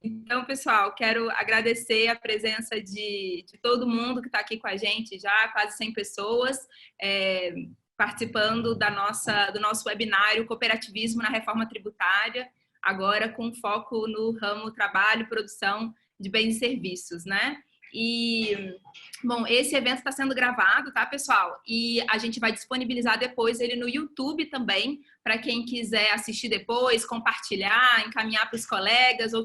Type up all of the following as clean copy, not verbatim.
Então, pessoal, quero agradecer a presença de todo mundo que está aqui com a gente já, quase 100 pessoas, participando do nosso webinário Cooperativismo na Reforma Tributária, agora com foco no ramo trabalho e produção de bens e serviços, né? E, bom, esse evento está sendo gravado, tá, pessoal? E a gente vai disponibilizar depois ele no YouTube também, para quem quiser assistir depois, compartilhar, encaminhar para os colegas ou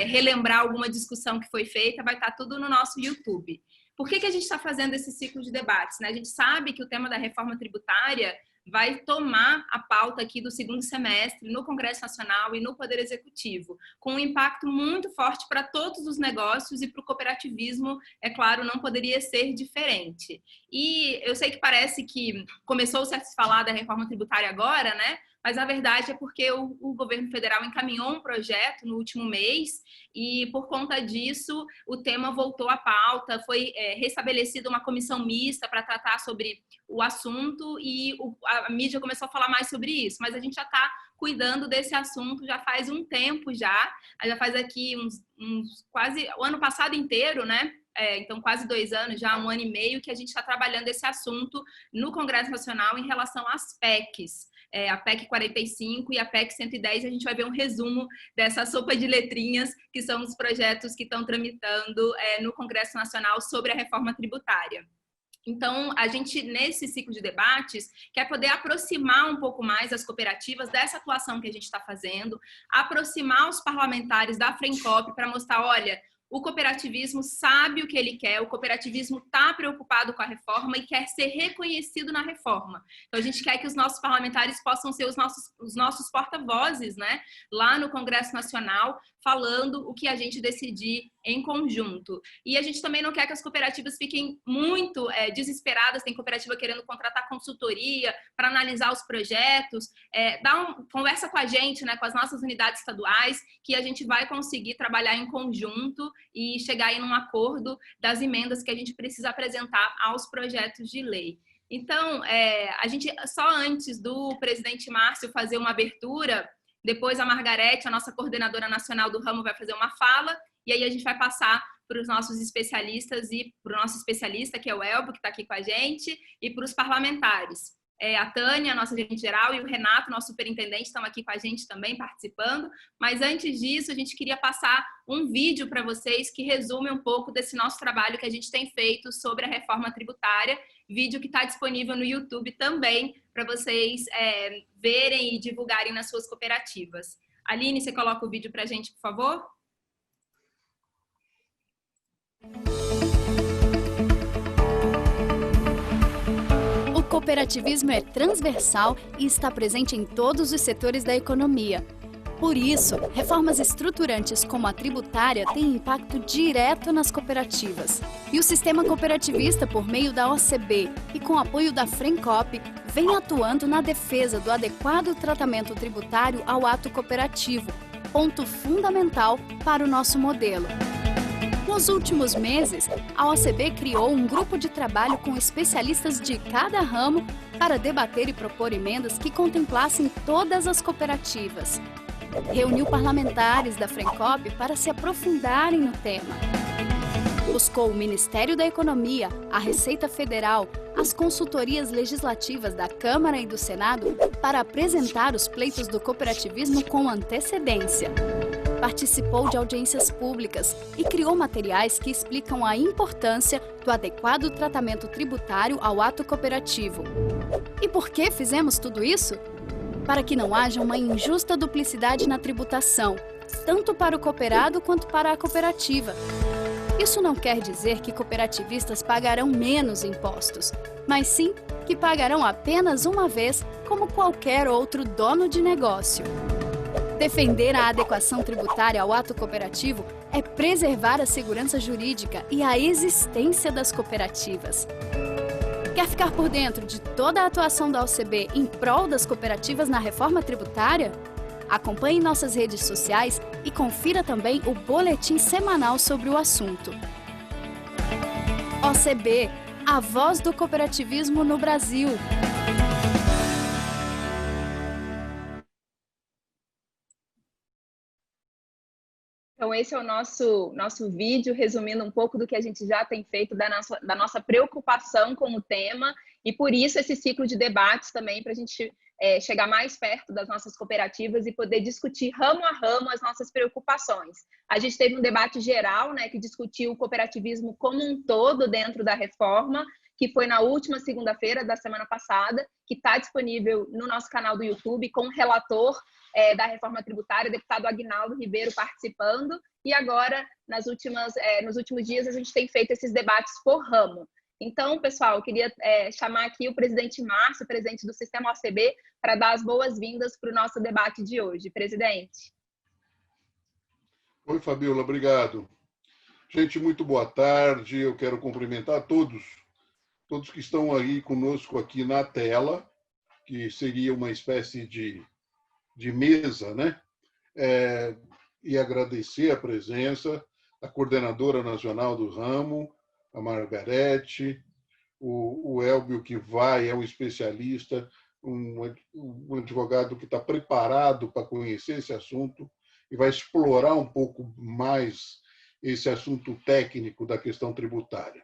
relembrar alguma discussão que foi feita, vai estar tudo no nosso YouTube. Por que a gente está fazendo esse ciclo de debates, né? A gente sabe que o tema da reforma tributária vai tomar a pauta aqui do segundo semestre no Congresso Nacional e no Poder Executivo, com um impacto muito forte para todos os negócios e para o cooperativismo, é claro, não poderia ser diferente. E eu sei que parece que começou-se a se falar da reforma tributária agora, né? Mas a verdade é porque o governo federal encaminhou um projeto no último mês e, por conta disso, o tema voltou à pauta, foi restabelecida uma comissão mista para tratar sobre o assunto e a mídia começou a falar mais sobre isso, mas a gente já está cuidando desse assunto já faz um tempo já faz aqui quase o ano passado inteiro, né? Então, quase 2 anos, já 1 ano e meio, que a gente está trabalhando esse assunto no Congresso Nacional em relação às PECs. A PEC 45 e a PEC 110, a gente vai ver um resumo dessa sopa de letrinhas, que são os projetos que estão tramitando no Congresso Nacional sobre a reforma tributária. Então, a gente, nesse ciclo de debates, quer poder aproximar um pouco mais as cooperativas dessa atuação que a gente está fazendo, aproximar os parlamentares da Frencop para mostrar, olha, o cooperativismo sabe o que ele quer, o cooperativismo está preocupado com a reforma e quer ser reconhecido na reforma. Então, a gente quer que os nossos parlamentares possam ser os nossos porta-vozes, né, lá no Congresso Nacional, falando o que a gente decidir em conjunto. E a gente também não quer que as cooperativas fiquem muito desesperadas, tem cooperativa querendo contratar consultoria para analisar os projetos, conversa com a gente, né, com as nossas unidades estaduais, que a gente vai conseguir trabalhar em conjunto e chegar aí num acordo das emendas que a gente precisa apresentar aos projetos de lei. Então, a gente, só antes do presidente Márcio fazer uma abertura, depois a Margarete, a nossa coordenadora nacional do ramo, vai fazer uma fala, e aí a gente vai passar para os nossos especialistas e para o nosso especialista, que é o Elbo, que está aqui com a gente, e para os parlamentares. A Tânia, nossa gerente geral, e o Renato, nosso superintendente, estão aqui com a gente também participando. Mas antes disso, a gente queria passar um vídeo para vocês que resume um pouco desse nosso trabalho que a gente tem feito sobre a reforma tributária, vídeo que está disponível no YouTube também, para vocês verem e divulgarem nas suas cooperativas. Aline, você coloca o vídeo para a gente, por favor? O cooperativismo é transversal e está presente em todos os setores da economia. Por isso, reformas estruturantes como a tributária têm impacto direto nas cooperativas. E o sistema cooperativista, por meio da OCB e com apoio da Frencop, vem atuando na defesa do adequado tratamento tributário ao ato cooperativo, ponto fundamental para o nosso modelo. Nos últimos meses, a OCB criou um grupo de trabalho com especialistas de cada ramo para debater e propor emendas que contemplassem todas as cooperativas. Reuniu parlamentares da Frencop para se aprofundarem no tema. Buscou o Ministério da Economia, a Receita Federal, as consultorias legislativas da Câmara e do Senado para apresentar os pleitos do cooperativismo com antecedência. Participou de audiências públicas e criou materiais que explicam a importância do adequado tratamento tributário ao ato cooperativo. E por que fizemos tudo isso? Para que não haja uma injusta duplicidade na tributação, tanto para o cooperado quanto para a cooperativa. Isso não quer dizer que cooperativistas pagarão menos impostos, mas sim que pagarão apenas uma vez, como qualquer outro dono de negócio. Defender a adequação tributária ao ato cooperativo é preservar a segurança jurídica e a existência das cooperativas. Quer ficar por dentro de toda a atuação da OCB em prol das cooperativas na reforma tributária? Acompanhe nossas redes sociais e confira também o boletim semanal sobre o assunto. OCB, a voz do cooperativismo no Brasil. Então, esse é o nosso vídeo, resumindo um pouco do que a gente já tem feito, da nossa preocupação com o tema, e por isso esse ciclo de debates também, para a gente chegar mais perto das nossas cooperativas e poder discutir ramo a ramo as nossas preocupações. A gente teve um debate geral, né, que discutiu o cooperativismo como um todo dentro da reforma, que foi na última segunda-feira da semana passada, que está disponível no nosso canal do YouTube, com o relator da reforma tributária, o deputado Aguinaldo Ribeiro, participando. E agora, nos últimos dias, a gente tem feito esses debates por ramo. Então, pessoal, eu queria chamar aqui o presidente Márcio, presidente do Sistema OCB, para dar as boas-vindas para o nosso debate de hoje. Presidente. Oi, Fabiola, obrigado. Gente, muito boa tarde. Eu quero cumprimentar todos que estão aí conosco aqui na tela, que seria uma espécie de mesa, né? E agradecer a presença da coordenadora nacional do ramo, a Margarete, o Elbio, que é um especialista, um advogado que está preparado para conhecer esse assunto e vai explorar um pouco mais esse assunto técnico da questão tributária.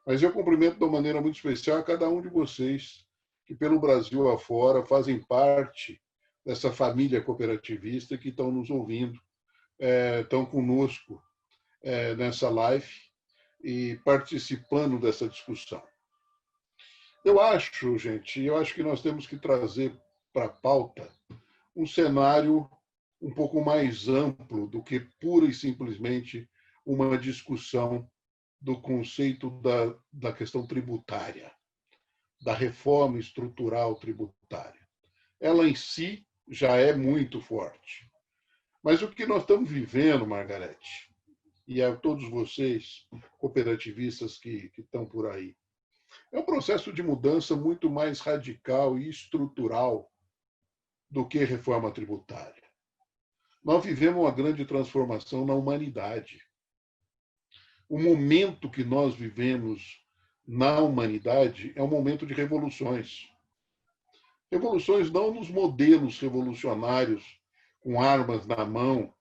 Mas eu cumprimento de uma maneira muito especial a cada um de vocês que, pelo Brasil afora, fazem parte dessa família cooperativista, que estão nos ouvindo, estão conosco nessa live e participando dessa discussão. Eu acho que nós temos que trazer para a pauta um cenário um pouco mais amplo do que pura e simplesmente uma discussão do conceito da questão tributária, da reforma estrutural tributária. Ela em si já é muito forte. Mas o que nós estamos vivendo, Margarete, e a todos vocês, cooperativistas que estão por aí, é um processo de mudança muito mais radical e estrutural do que reforma tributária. Nós vivemos uma grande transformação na humanidade. O momento que nós vivemos na humanidade é um momento de revoluções. Revoluções não nos modelos revolucionários com armas na mão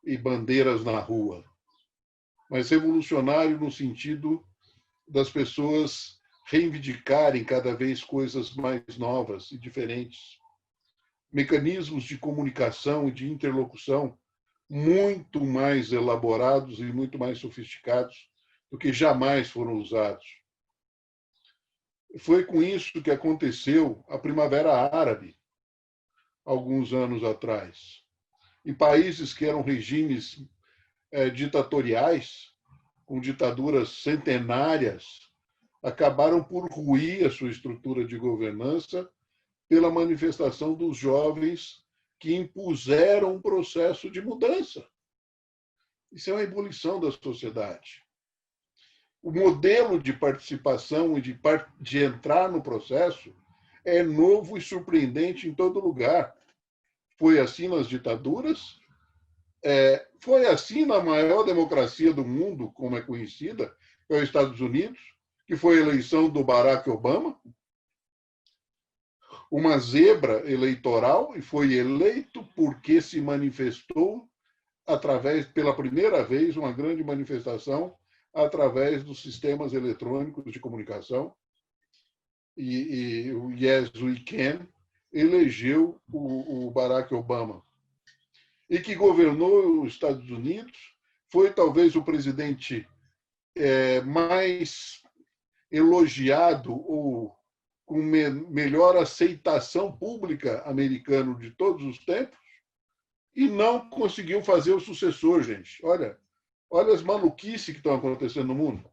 e bandeiras na rua, mas revolucionário no sentido das pessoas reivindicarem cada vez coisas mais novas e diferentes. Mecanismos de comunicação e de interlocução muito mais elaborados e muito mais sofisticados do que jamais foram usados. Foi com isso que aconteceu a Primavera Árabe, alguns anos atrás. Em países que eram regimes ditatoriais, com ditaduras centenárias, acabaram por ruir a sua estrutura de governança pela manifestação dos jovens que impuseram um processo de mudança. Isso é uma ebulição da sociedade. O modelo de participação e de entrar no processo é novo e surpreendente em todo lugar. Foi assim nas ditaduras, foi assim na maior democracia do mundo, como é conhecida, que é os Estados Unidos, que foi a eleição do Barack Obama, uma zebra eleitoral, e foi eleito porque se manifestou pela primeira vez, uma grande manifestação através dos sistemas eletrônicos de comunicação, e o Yes We Can elegeu o Barack Obama, e que governou os Estados Unidos, foi talvez o presidente mais elogiado ou com melhor aceitação pública americano de todos os tempos, e não conseguiu fazer o sucessor, gente. Olha as maluquices que estão acontecendo no mundo.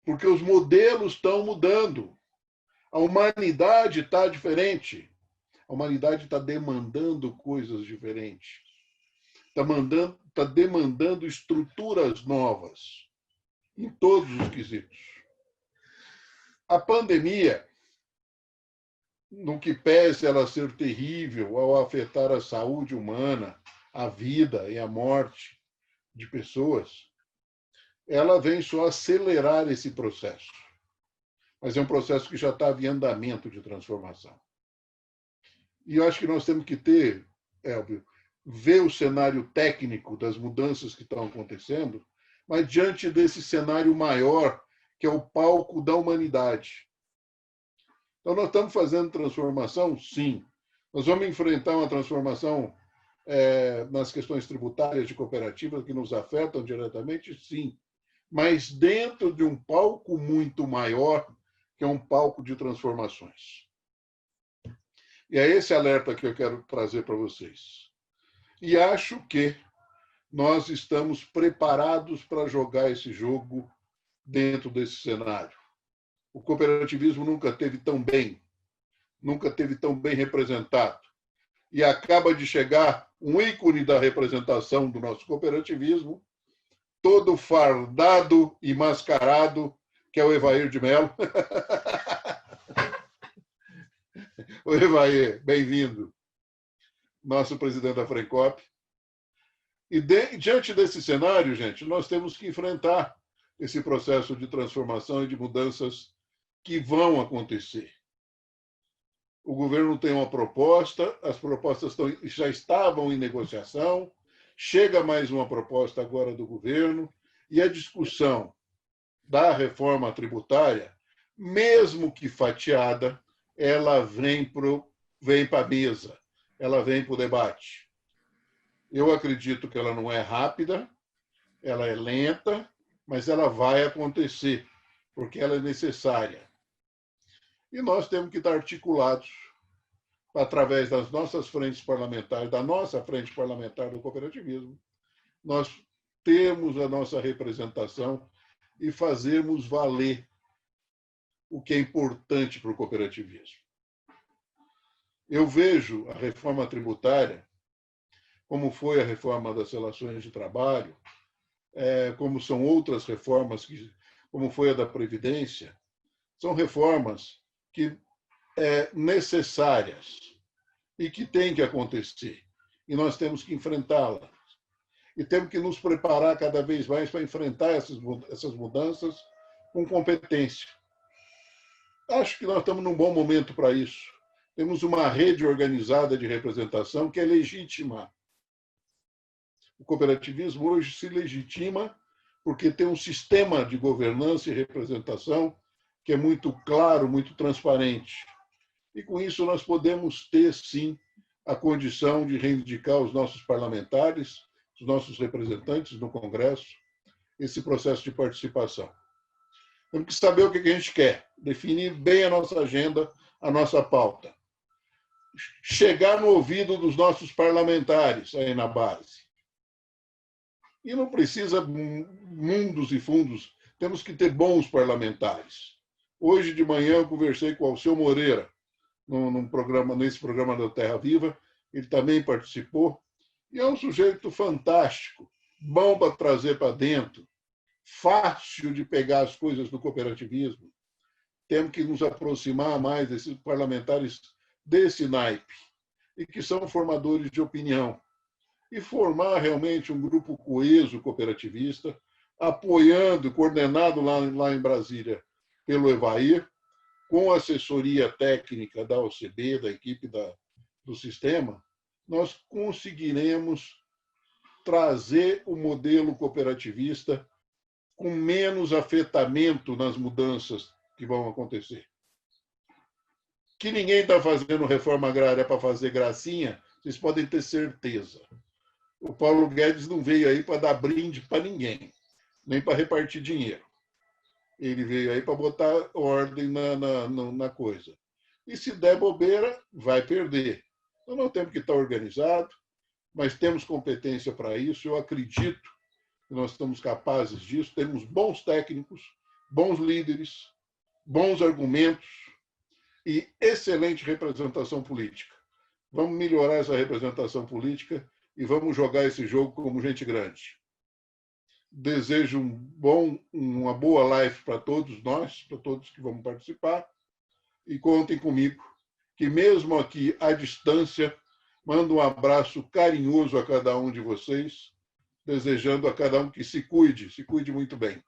Porque os modelos estão mudando. A humanidade está diferente. A humanidade está demandando coisas diferentes. Está demandando estruturas novas em todos os quesitos. A pandemia, no que pese ela ser terrível ao afetar a saúde humana, a vida e a morte de pessoas, ela vem só acelerar esse processo. Mas é um processo que já estava em andamento de transformação. E eu acho que nós temos que ter, Elbio, vê o cenário técnico das mudanças que estão acontecendo, mas diante desse cenário maior, que é o palco da humanidade. Então, nós estamos fazendo transformação? Sim. Nós vamos enfrentar uma transformação nas questões tributárias de cooperativas que nos afetam diretamente? Sim. Mas dentro de um palco muito maior, que é um palco de transformações. E é esse alerta que eu quero trazer para vocês. E acho que nós estamos preparados para jogar esse jogo dentro desse cenário. O cooperativismo nunca teve tão bem representado. E acaba de chegar um ícone da representação do nosso cooperativismo, todo fardado e mascarado, que é o Evair de Mello. O Evair, bem-vindo, nosso presidente da Frencop. E diante desse cenário, gente, nós temos que enfrentar esse processo de transformação e de mudanças que vão acontecer. O governo tem uma proposta, as propostas já estavam em negociação, chega mais uma proposta agora do governo, e a discussão da reforma tributária, mesmo que fatiada, ela vem para a mesa, ela vem para o debate. Eu acredito que ela não é rápida, ela é lenta, mas ela vai acontecer, porque ela é necessária. E nós temos que estar articulados através das nossas frentes parlamentares, da nossa frente parlamentar do cooperativismo. Nós temos a nossa representação e fazermos valer o que é importante para o cooperativismo. Eu vejo a reforma tributária, como foi a reforma das relações de trabalho, como são outras reformas, como foi a da Previdência, são reformas que necessárias e que têm que acontecer. E nós temos que enfrentá-las. E temos que nos preparar cada vez mais para enfrentar essas mudanças com competência. Acho que nós estamos num bom momento para isso. Temos uma rede organizada de representação que é legítima. O cooperativismo hoje se legitima porque tem um sistema de governança e representação que é muito claro, muito transparente. E com isso nós podemos ter, sim, a condição de reivindicar os nossos parlamentares, os nossos representantes no Congresso, esse processo de participação. Temos que saber o que a gente quer, definir bem a nossa agenda, a nossa pauta. Chegar no ouvido dos nossos parlamentares aí na base. E não precisa mundos e fundos, temos que ter bons parlamentares. Hoje de manhã eu conversei com o Alceu Moreira, nesse programa da Terra Viva, ele também participou, e é um sujeito fantástico, bom para trazer para dentro, fácil de pegar as coisas do cooperativismo. Temos que nos aproximar mais desses parlamentares desse naipe, e que são formadores de opinião, e formar realmente um grupo coeso cooperativista, apoiando, coordenado lá em Brasília pelo Evair, com assessoria técnica da OCB, da equipe do sistema, nós conseguiremos trazer o modelo cooperativista com menos afetamento nas mudanças que vão acontecer. Que ninguém está fazendo reforma agrária para fazer gracinha, vocês podem ter certeza. O Paulo Guedes não veio aí para dar brinde para ninguém, nem para repartir dinheiro. Ele veio aí para botar ordem na coisa. E se der bobeira, vai perder. Então, não temos que estar organizado, mas temos competência para isso. Eu acredito que nós estamos capazes disso. Temos bons técnicos, bons líderes, bons argumentos e excelente representação política. Vamos melhorar essa representação política e vamos jogar esse jogo como gente grande. Desejo uma boa live para todos nós, para todos que vão participar, e contem comigo, que mesmo aqui à distância, mando um abraço carinhoso a cada um de vocês, desejando a cada um que se cuide muito bem.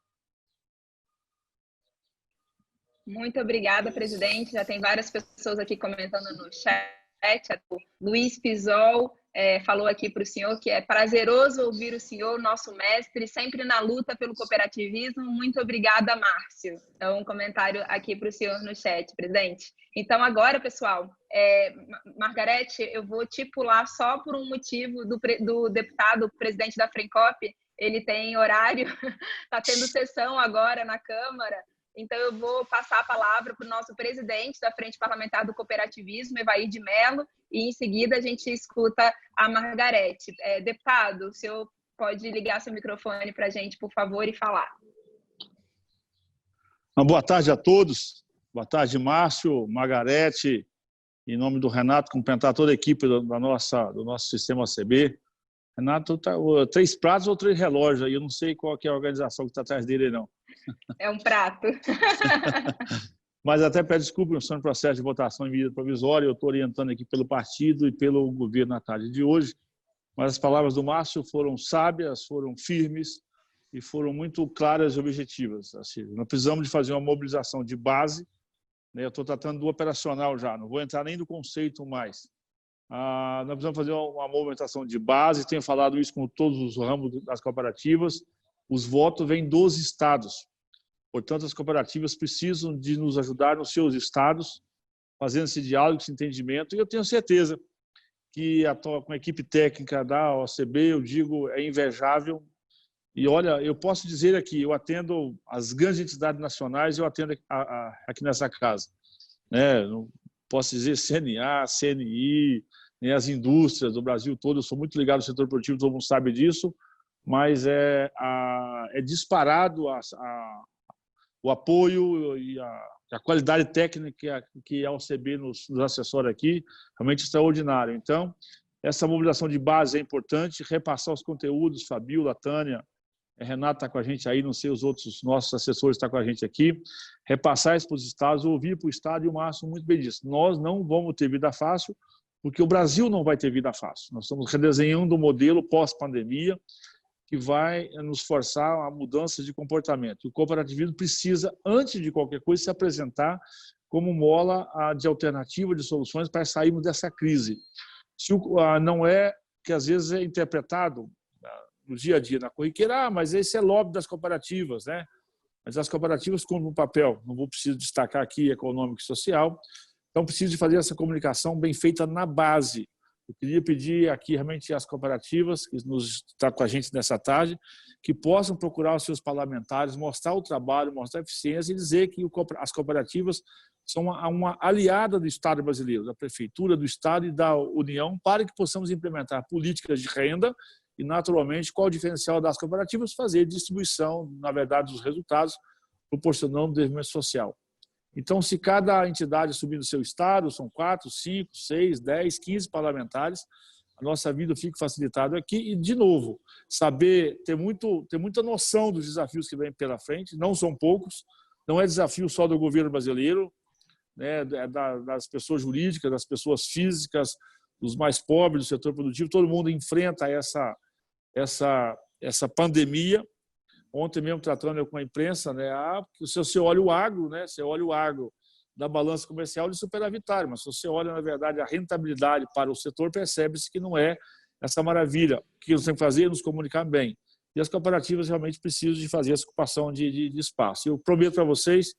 Muito obrigada, presidente. Já tem várias pessoas aqui comentando no chat. O Luiz Pisol falou aqui para o senhor que é prazeroso ouvir o senhor, nosso mestre, sempre na luta pelo cooperativismo. Muito obrigada, Márcio. Então, um comentário aqui para o senhor no chat, presidente. Então, agora, pessoal, Margarete, eu vou te pular só por um motivo do deputado, presidente da Frencop. Ele tem horário, está tendo sessão agora na Câmara. Então, eu vou passar a palavra para o nosso presidente da Frente Parlamentar do Cooperativismo, Evair de Mello, e em seguida a gente escuta a Margarete. Deputado, o senhor pode ligar seu microfone para a gente, por favor, e falar. Boa tarde a todos. Boa tarde, Márcio, Margarete. Em nome do Renato, cumprimentar toda a equipe do nosso sistema OCB. Renato, 3 pratos ou 3 relógios aí, eu não sei qual que é a organização que está atrás dele, não. É um prato. Mas até peço desculpa, eu estou no processo de votação em medida provisória, eu estou orientando aqui pelo partido e pelo governo na tarde de hoje, mas as palavras do Márcio foram sábias, foram firmes e foram muito claras e objetivas. Assim, nós precisamos de fazer uma mobilização de base, né? Eu estou tratando do operacional já, não vou entrar nem no conceito mais. Nós precisamos fazer uma movimentação de base, tenho falado isso com todos os ramos das cooperativas, os votos vêm dos estados. Portanto, as cooperativas precisam de nos ajudar nos seus estados, fazendo esse diálogo, esse entendimento, e eu tenho certeza que com a equipe técnica da OCB, eu digo, é invejável. E olha, eu posso dizer aqui, eu atendo as grandes entidades nacionais, eu atendo aqui nessa casa. Né? Não posso dizer CNA, CNI, né, as indústrias do Brasil todo, eu sou muito ligado ao setor produtivo, todo mundo sabe disso, mas é disparado o apoio e a qualidade técnica que a OCB nos assessora aqui, realmente extraordinário. Então, essa mobilização de base é importante, repassar os conteúdos, Fabiola, Tânia, Renato está com a gente aí, não sei, os outros nossos assessores estão com a gente aqui, repassar isso para os estados, ouvir para o estado, e o Márcio muito bem disse, nós não vamos ter vida fácil, porque o Brasil não vai ter vida fácil. Nós estamos redesenhando um modelo pós-pandemia que vai nos forçar a mudança de comportamento. O cooperativismo precisa, antes de qualquer coisa, se apresentar como mola de alternativa, de soluções para sairmos dessa crise. Não é que às vezes é interpretado no dia a dia, na corriqueira, mas esse é lobby das cooperativas, né? Mas as cooperativas cumprem um papel, não vou precisar destacar aqui, econômico e social, então preciso de fazer essa comunicação bem feita na base. Eu queria pedir aqui realmente às cooperativas que estão com a gente nessa tarde, que possam procurar os seus parlamentares, mostrar o trabalho, mostrar a eficiência e dizer que as cooperativas são uma aliada do Estado brasileiro, da Prefeitura, do Estado e da União, para que possamos implementar políticas de renda e, naturalmente, qual o diferencial das cooperativas? Fazer distribuição, na verdade, dos resultados, proporcionando desenvolvimento social. Então, se cada entidade subir no seu estado, são 4, 5, 6, 10, 15 parlamentares, a nossa vida fica facilitada aqui. E, de novo, ter muita noção dos desafios que vêm pela frente, não são poucos, não é desafio só do governo brasileiro, né, das pessoas jurídicas, das pessoas físicas, dos mais pobres, do setor produtivo, todo mundo enfrenta essa pandemia. Ontem mesmo, tratando com a imprensa, né, se você olha o agro, né, você olha o agro da balança comercial de superavitário, mas se você olha, na verdade, a rentabilidade para o setor, percebe-se que não é essa maravilha. O que nós temos que fazer é nos comunicar bem. E as cooperativas realmente precisam de fazer essa ocupação de espaço. Eu prometo para vocês,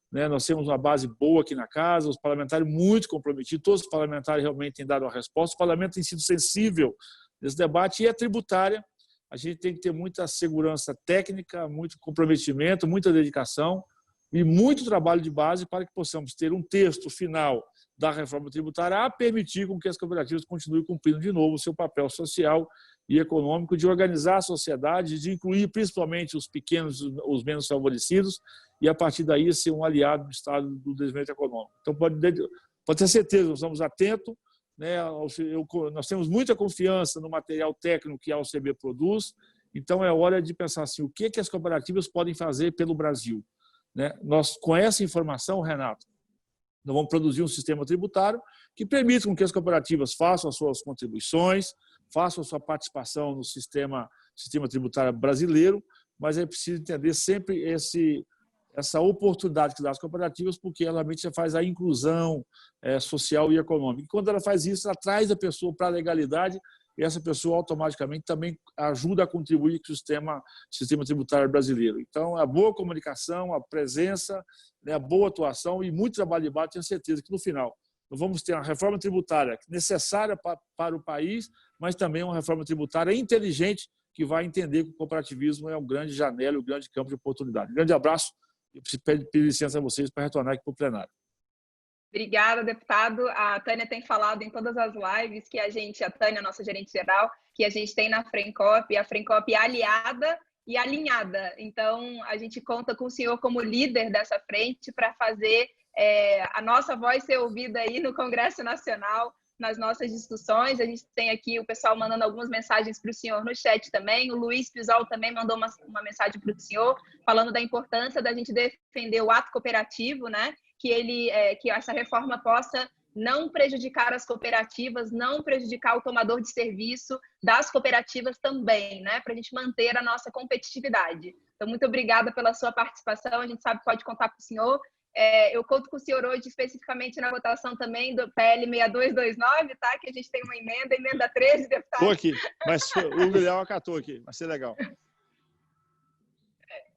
né, nós temos uma base boa aqui na casa, os parlamentares muito comprometidos, todos os parlamentares realmente têm dado a resposta, o parlamento tem sido sensível nesse debate e é tributária. A gente tem que ter muita segurança técnica, muito comprometimento, muita dedicação e muito trabalho de base para que possamos ter um texto final da reforma tributária a permitir com que as cooperativas continuem cumprindo de novo o seu papel social e econômico de organizar a sociedade, de incluir principalmente os pequenos, os menos favorecidos e, a partir daí, ser um aliado do Estado do desenvolvimento econômico. Então, pode ter certeza, nós estamos atentos, né? Nós temos muita confiança no material técnico que a OCB produz, então é hora de pensar assim, o que as cooperativas podem fazer pelo Brasil, né? Nós, com essa informação, Renato, nós vamos produzir um sistema tributário que permita com que as cooperativas façam as suas contribuições, façam a sua participação no sistema tributário brasileiro, mas é preciso entender sempre essa oportunidade que dá às cooperativas, porque ela realmente faz a inclusão social e econômica. E quando ela faz isso, ela traz a pessoa para a legalidade e essa pessoa automaticamente também ajuda a contribuir com o sistema tributário brasileiro. Então, a boa comunicação, a presença, né, a boa atuação e muito trabalho de base, tenho certeza que no final nós vamos ter uma reforma tributária necessária para o país, mas também uma reforma tributária inteligente que vai entender que o cooperativismo é um grande janela, um grande campo de oportunidade. Um grande abraço e pedir licença a vocês para retornar aqui para o plenário. Obrigada, deputado. A Tânia tem falado em todas as lives que a Tânia, nossa gerente geral, que a gente tem na Frencop, a Frencop é aliada e alinhada. Então, a gente conta com o senhor como líder dessa frente para fazer a nossa voz ser ouvida aí no Congresso Nacional, nas nossas discussões. A gente tem aqui o pessoal mandando algumas mensagens para o senhor no chat também. O Luiz Pisol também mandou uma mensagem para o senhor, falando da importância da gente defender o ato cooperativo, né? Que essa reforma possa não prejudicar as cooperativas, não prejudicar o tomador de serviço das cooperativas também, né? Para a gente manter a nossa competitividade. Então, muito obrigada pela sua participação. A gente sabe que pode contar com o senhor. Eu conto com o senhor hoje, especificamente na votação também do PL 6229, tá? Que a gente tem uma emenda 13, deputado. Estou aqui, mas o Guilherme acatou aqui, vai ser legal.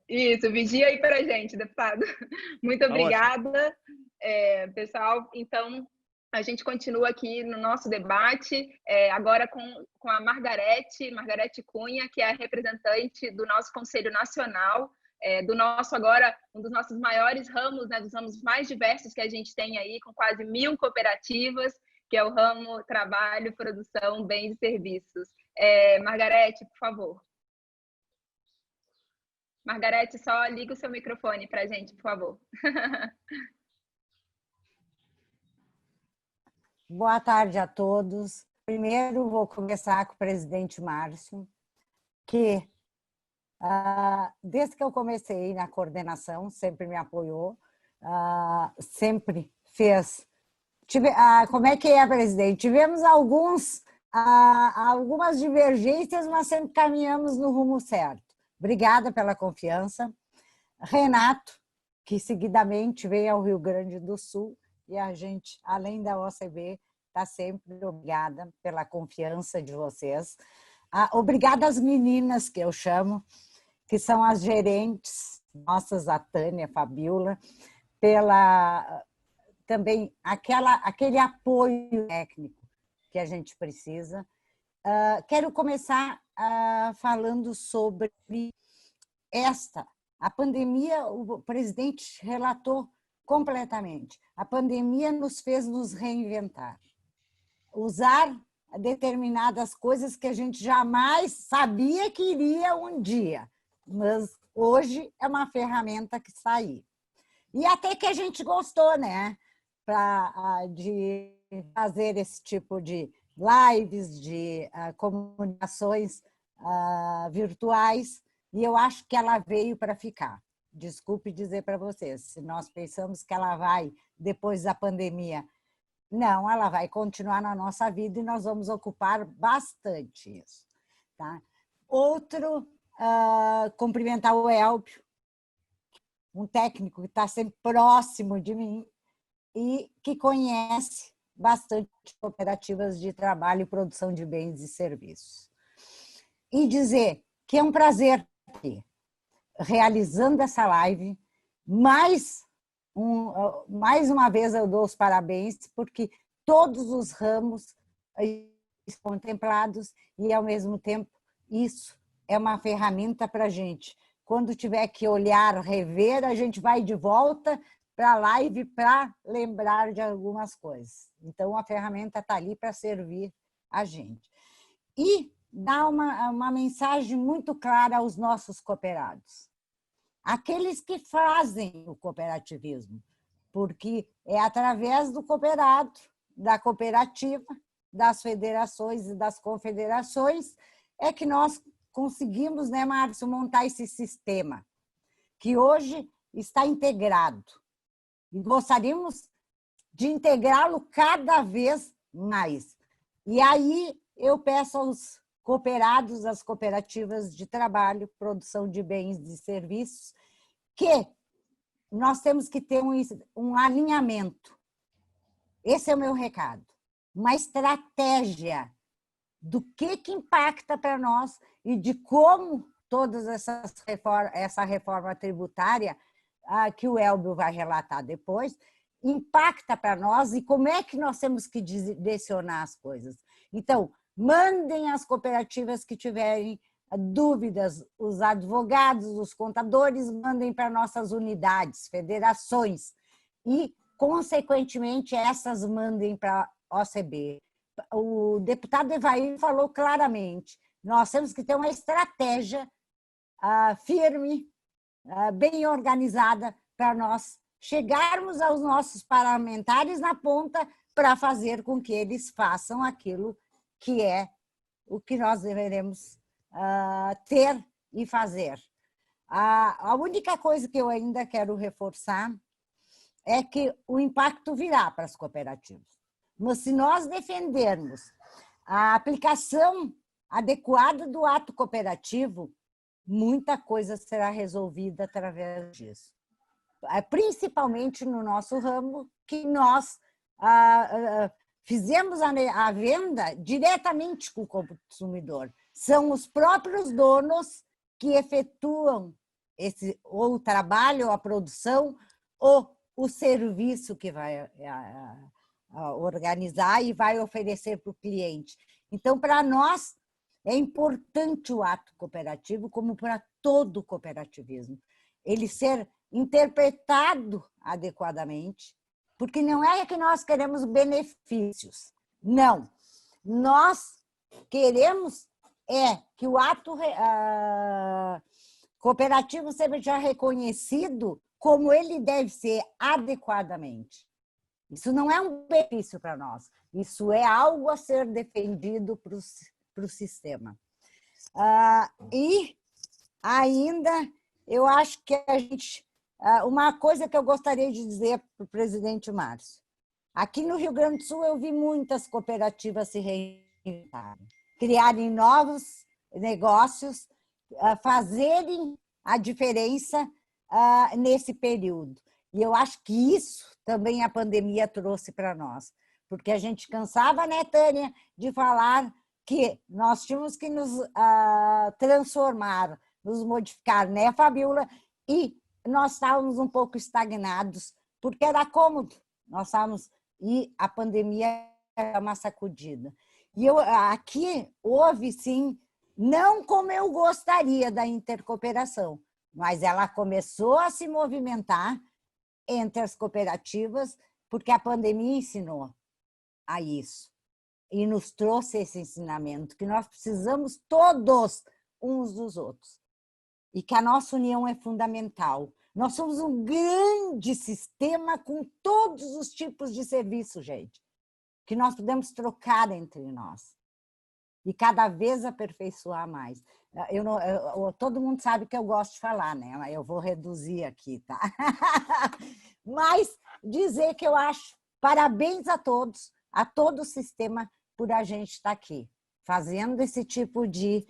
Isso, vigia aí para a gente, deputado. Muito obrigada, pessoal. Então, a gente continua aqui no nosso debate, agora com a Margarete Cunha, que é a representante do nosso Conselho Nacional, agora, um dos nossos maiores ramos, né, dos ramos mais diversos que a gente tem aí, com quase 1.000 cooperativas, que é o ramo trabalho, produção, bens e serviços. Margarete, por favor. Margarete, só liga o seu microfone para a gente, por favor. Boa tarde a todos. Primeiro, vou começar com o presidente Márcio, que desde que eu comecei na coordenação, sempre me apoiou, sempre fez. Como é que é, presidente? Tivemos algumas divergências, mas sempre caminhamos no rumo certo. Obrigada pela confiança. Renato, que seguidamente veio ao Rio Grande do Sul, e a gente, além da OCB, está sempre obrigada pela confiança de vocês. Obrigada às meninas, que eu chamo, que são as gerentes nossas, a Tânia, a Fabiola, pela também aquele apoio técnico que a gente precisa. Quero começar falando sobre a pandemia. O presidente relatou completamente. A pandemia nos fez nos reinventar, usar determinadas coisas que a gente jamais sabia que iria um dia, mas hoje é uma ferramenta que está aí. E até que a gente gostou, né? De fazer esse tipo de lives, de comunicações virtuais, e eu acho que ela veio para ficar. Desculpe dizer para vocês, se nós pensamos que ela vai, depois da pandemia, não, ela vai continuar na nossa vida e nós vamos ocupar bastante isso. Tá? Outro, cumprimentar o Elbio, um técnico que está sempre próximo de mim e que conhece bastante cooperativas de trabalho e produção de bens e serviços. E dizer que é um prazer ter, realizando essa live, mais uma vez eu dou os parabéns, porque todos os ramos estão contemplados e, ao mesmo tempo, isso é uma ferramenta para a gente. Quando tiver que olhar, rever, a gente vai de volta para a live para lembrar de algumas coisas. Então, a ferramenta está ali para servir a gente. E dá uma mensagem muito clara aos nossos cooperados. Aqueles que fazem o cooperativismo, porque é através do cooperado, da cooperativa, das federações e das confederações, é que nós conseguimos, né, Márcio, montar esse sistema, que hoje está integrado. E gostaríamos de integrá-lo cada vez mais. E aí eu peço aos cooperados, às cooperativas de trabalho, produção de bens e serviços, que nós temos que ter um alinhamento. Esse é o meu recado. Uma estratégia do que impacta para nós e de como todas essa reforma tributária, que o Elbio vai relatar depois, impacta para nós e como é que nós temos que direcionar as coisas. Então, mandem as cooperativas que tiverem dúvidas, os advogados, os contadores, mandem para nossas unidades, federações e, consequentemente, essas mandem para a OCB. O deputado Evair falou claramente, nós temos que ter uma estratégia firme, bem organizada, para nós chegarmos aos nossos parlamentares na ponta para fazer com que eles façam aquilo que é o que nós deveremos ter e fazer. A única coisa que eu ainda quero reforçar é que o impacto virá para as cooperativas. Mas se nós defendermos a aplicação adequada do ato cooperativo, muita coisa será resolvida através disso. Principalmente no nosso ramo, que nós fizemos a venda diretamente com o consumidor. São os próprios donos que efetuam ou o trabalho, ou a produção, ou o serviço que vai organizar e vai oferecer para o cliente. Então, para nós, é importante o ato cooperativo, como para todo o cooperativismo. Ele ser interpretado adequadamente, porque não é que nós queremos benefícios. Não. Nós queremos que o ato cooperativo seja reconhecido como ele deve ser adequadamente. Isso não é um benefício para nós, isso é algo a ser defendido para o sistema. E ainda, eu acho que a gente... uma coisa que eu gostaria de dizer para o presidente Márcio. Aqui no Rio Grande do Sul, eu vi muitas cooperativas se reinventarem, criarem novos negócios, fazerem a diferença nesse período. E eu acho que isso também a pandemia trouxe para nós, porque a gente cansava, né, Tânia, de falar que nós tínhamos que nos transformar, nos modificar, né, Fabiola? E nós estávamos um pouco estagnados, porque era cômodo, e a pandemia era uma sacudida. E aqui houve, sim, não como eu gostaria da intercooperação, mas ela começou a se movimentar entre as cooperativas, porque a pandemia ensinou a isso e nos trouxe esse ensinamento, que nós precisamos todos uns dos outros e que a nossa união é fundamental. Nós somos um grande sistema com todos os tipos de serviço, gente, que nós podemos trocar entre nós e cada vez aperfeiçoar mais. Todo mundo sabe que eu gosto de falar, né? Eu vou reduzir aqui, tá? Mas dizer que eu acho parabéns a todos, a todo o sistema, por a gente estar aqui, fazendo esse tipo de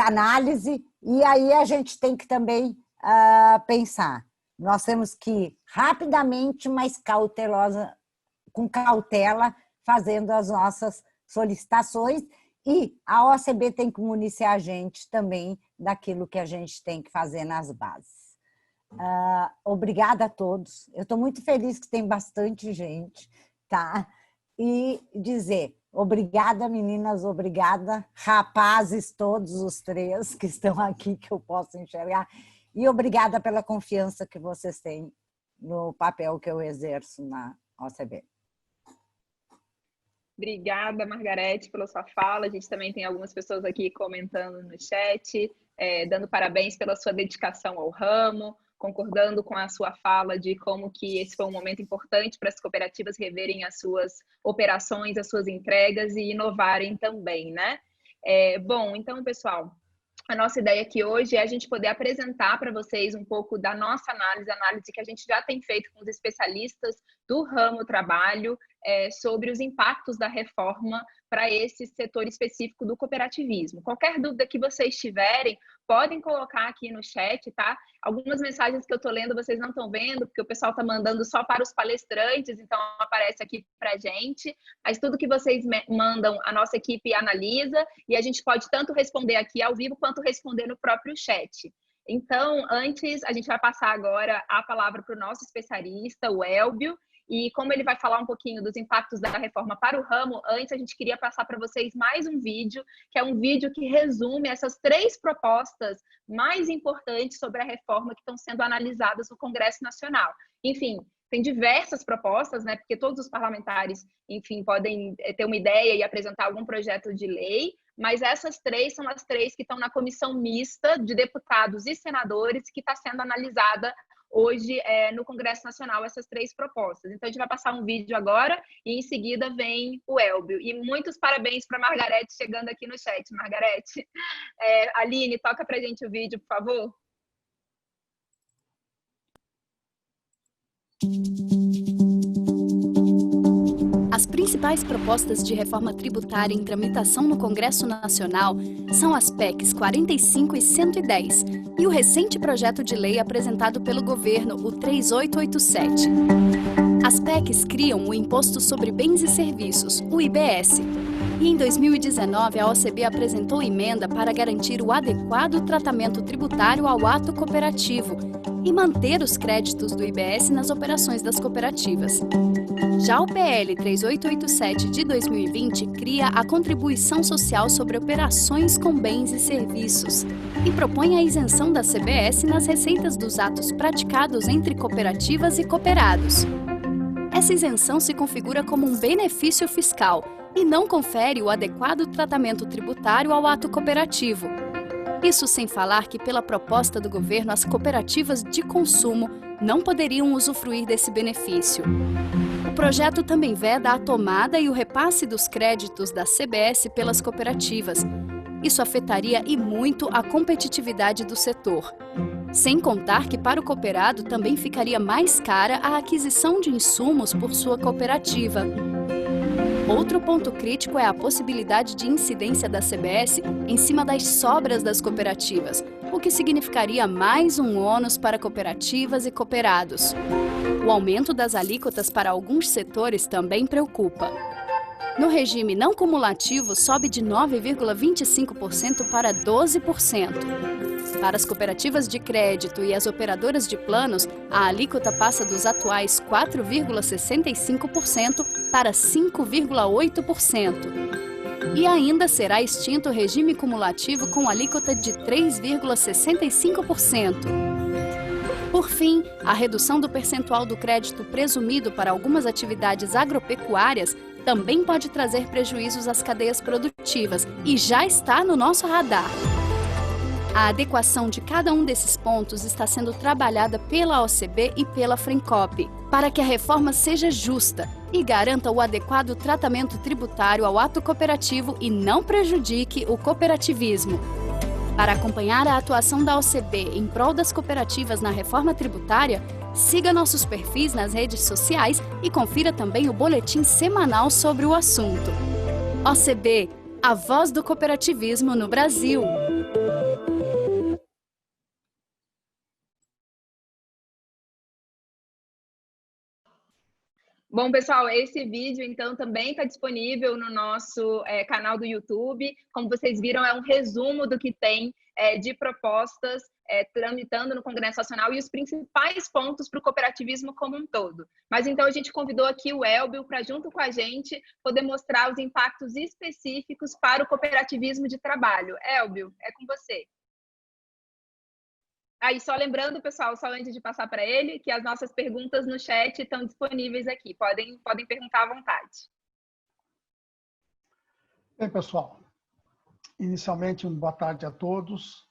análise. E aí a gente tem que também pensar. Nós temos que ir rapidamente, mas com cautela, fazendo as nossas solicitações, e a OCB tem que municiar a gente também daquilo que a gente tem que fazer nas bases. Obrigada a todos. Eu estou muito feliz que tem bastante gente, tá? E dizer obrigada, meninas, obrigada, rapazes, todos os três que estão aqui, que eu posso enxergar, e obrigada pela confiança que vocês têm no papel que eu exerço na OCB. Obrigada, Margarete, pela sua fala. A gente também tem algumas pessoas aqui comentando no chat, dando parabéns pela sua dedicação ao ramo, concordando com a sua fala de como que esse foi um momento importante para as cooperativas reverem as suas operações, as suas entregas e inovarem também, né? Bom, então, pessoal, a nossa ideia aqui hoje é a gente poder apresentar para vocês um pouco da nossa análise que a gente já tem feito com os especialistas do ramo trabalho, sobre os impactos da reforma para esse setor específico do cooperativismo. Qualquer dúvida que vocês tiverem, podem colocar aqui no chat, tá? Algumas mensagens que eu estou lendo vocês não estão vendo, porque o pessoal está mandando só para os palestrantes, então aparece aqui para a gente. Mas tudo que vocês mandam, a nossa equipe analisa, e a gente pode tanto responder aqui ao vivo, quanto responder no próprio chat. Então, antes, a gente vai passar agora a palavra para o nosso especialista, o Elbio, e como ele vai falar um pouquinho dos impactos da reforma para o ramo, antes a gente queria passar para vocês mais um vídeo, que é um vídeo que resume essas 3 propostas mais importantes sobre a reforma que estão sendo analisadas no Congresso Nacional. Enfim, tem diversas propostas, né? Porque todos os parlamentares, enfim, podem ter uma ideia e apresentar algum projeto de lei, mas essas 3 são as 3 que estão na comissão mista de deputados e senadores que está sendo analisada hoje no Congresso Nacional, essas 3 propostas. Então, a gente vai passar um vídeo agora e, em seguida, vem o Elbio. E muitos parabéns para a Margarete chegando aqui no chat. Margarete, Aline, toca para a gente o vídeo, por favor. As principais propostas de reforma tributária em tramitação no Congresso Nacional são as PECs 45 e 110 e o recente projeto de lei apresentado pelo governo, o 3887. As PECs criam o Imposto sobre Bens e Serviços, o IBS, e em 2019 a OCB apresentou emenda para garantir o adequado tratamento tributário ao ato cooperativo e manter os créditos do IBS nas operações das cooperativas. Já o PL 3887 de 2020 cria a Contribuição Social sobre Operações com Bens e Serviços e propõe a isenção da CBS nas receitas dos atos praticados entre cooperativas e cooperados. Essa isenção se configura como um benefício fiscal e não confere o adequado tratamento tributário ao ato cooperativo. Isso sem falar que, pela proposta do governo, as cooperativas de consumo não poderiam usufruir desse benefício. O projeto também veda a tomada e o repasse dos créditos da CBS pelas cooperativas. Isso afetaria e muito a competitividade do setor. Sem contar que, para o cooperado, também ficaria mais cara a aquisição de insumos por sua cooperativa. Outro ponto crítico é a possibilidade de incidência da CBS em cima das sobras das cooperativas, o que significaria mais um ônus para cooperativas e cooperados. O aumento das alíquotas para alguns setores também preocupa. No regime não cumulativo, sobe de 9,25% para 12%. Para as cooperativas de crédito e as operadoras de planos, a alíquota passa dos atuais 4,65% para 5,8%. E ainda será extinto o regime cumulativo com alíquota de 3,65%. Por fim, a redução do percentual do crédito presumido para algumas atividades agropecuárias também pode trazer prejuízos às cadeias produtivas e já está no nosso radar. A adequação de cada um desses pontos está sendo trabalhada pela OCB e pela Frencop, para que a reforma seja justa e garanta o adequado tratamento tributário ao ato cooperativo e não prejudique o cooperativismo. Para acompanhar a atuação da OCB em prol das cooperativas na reforma tributária, siga nossos perfis nas redes sociais e confira também o boletim semanal sobre o assunto. OCB, a voz do cooperativismo no Brasil. Bom, pessoal, esse vídeo, então, também está disponível no nosso canal do YouTube. Como vocês viram, é um resumo do que tem de propostas tramitando no Congresso Nacional e os principais pontos para o cooperativismo como um todo. Mas, então, a gente convidou aqui o Elbio para, junto com a gente, poder mostrar os impactos específicos para o cooperativismo de trabalho. Elbio, é com você. Aí, só lembrando, pessoal, só antes de passar para ele, que as nossas perguntas no chat estão disponíveis aqui. Podem perguntar à vontade. Bem, pessoal, inicialmente, boa tarde a todos,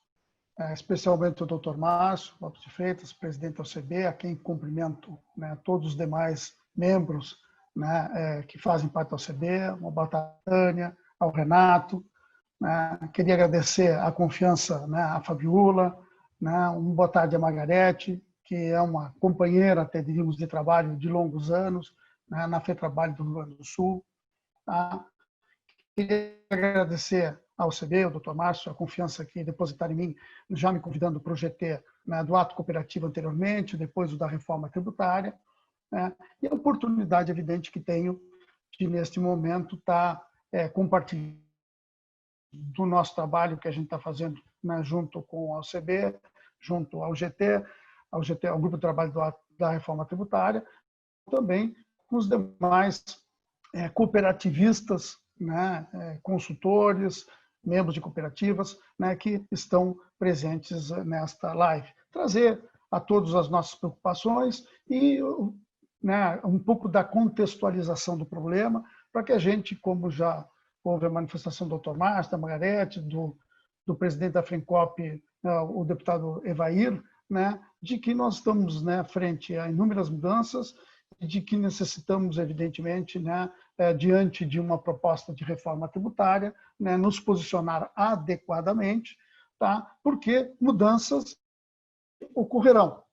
especialmente o Dr. Márcio Lopes de Freitas, presidente da OCB, a quem cumprimento, né, todos os demais membros, né, que fazem parte da OCB, uma boa tarde à Tânia, ao Renato, né, queria agradecer a confiança, né, à Fabiola, né, uma boa tarde à Margarete, que é uma companheira, até diríamos, de trabalho de longos anos, né, na FETrabalho do Rio Grande do Sul. Tá? Queria agradecer ao CB, ao Dr. Márcio, a confiança que depositaram em mim, já me convidando para o GT, né, do ato cooperativo anteriormente, depois o da reforma tributária, né, e a oportunidade evidente que tenho de, neste momento, estar compartilhando do nosso trabalho que a gente está fazendo, né, junto com a OCB, junto ao GT, ao Grupo de Trabalho da Reforma Tributária, também com os demais cooperativistas, né, consultores, membros de cooperativas, né, que estão presentes nesta live. Trazer a todos as nossas preocupações e, né, um pouco da contextualização do problema, para que a gente, como já houve a manifestação do Dr. Márcio, da Margarete, do presidente da Frencop, o deputado Evair, né, de que nós estamos, né, frente a inúmeras mudanças e de que necessitamos, evidentemente, né, diante de uma proposta de reforma tributária, né, nos posicionar adequadamente, tá? Porque mudanças ocorrerão.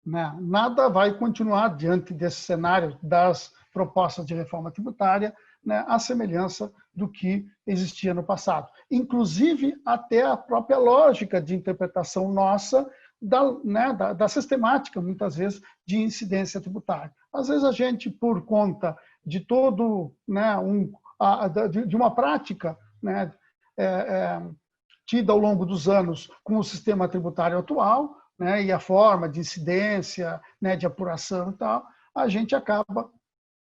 Né? Nada vai continuar diante desse cenário das propostas de reforma tributária, né, à semelhança do que existia no passado. Inclusive, até a própria lógica de interpretação nossa da sistemática, muitas vezes, de incidência tributária. Às vezes a gente, por conta de todo, né, de uma prática, né, tida ao longo dos anos com o sistema tributário atual, né, e a forma de incidência, né, de apuração e tal, a gente acaba,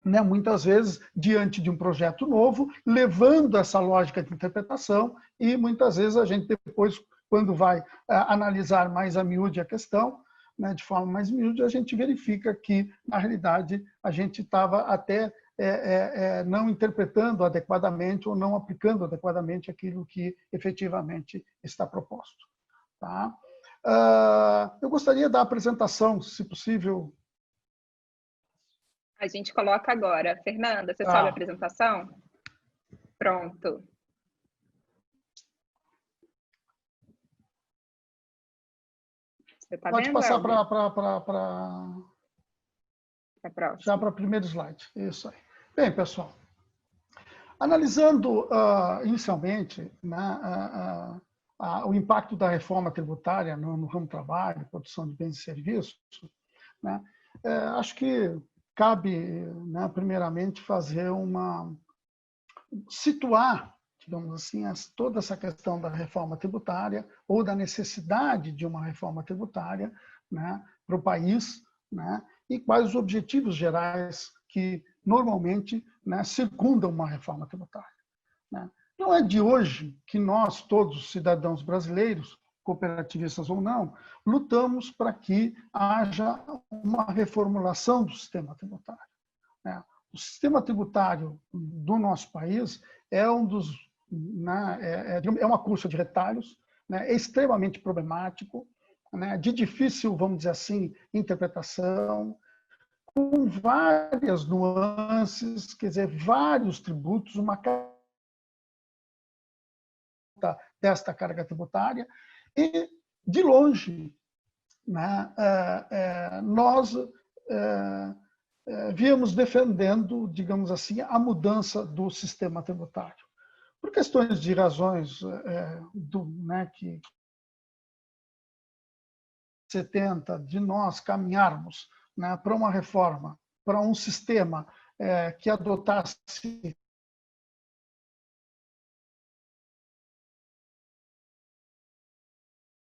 né, muitas vezes, diante de um projeto novo, levando essa lógica de interpretação e, muitas vezes, a gente depois, quando vai analisar mais a miúde a questão, né, de forma mais miúde, a gente verifica que, na realidade, a gente estava até não interpretando adequadamente ou não aplicando adequadamente aquilo que efetivamente está proposto. Tá? Eu gostaria da apresentação, se possível. A gente coloca agora. Fernanda, você sobe a apresentação? Pronto. Você tá Pode vendo, passar já para o primeiro slide. Isso aí. Bem, pessoal, analisando inicialmente, né, o impacto da reforma tributária no ramo do trabalho, produção de bens e serviços, né, acho que cabe, né, primeiramente, situar, digamos assim, toda essa questão da reforma tributária ou da necessidade de uma reforma tributária, né, para o país, né, e quais os objetivos gerais que normalmente, né, circundam uma reforma tributária. Né. Não é de hoje que nós, todos os cidadãos brasileiros, cooperativistas ou não, lutamos para que haja uma reformulação do sistema tributário. Né. O sistema tributário do nosso país é uma curva de retalhos, né, é extremamente problemático, né, de difícil, vamos dizer assim, interpretação, com várias nuances, quer dizer, vários tributos, uma desta carga tributária, e, de longe, né, nós víamos defendendo, digamos assim, a mudança do sistema tributário. Por questões de razões né, que 70 de nós caminharmos, né, para uma reforma, para um sistema que adotasse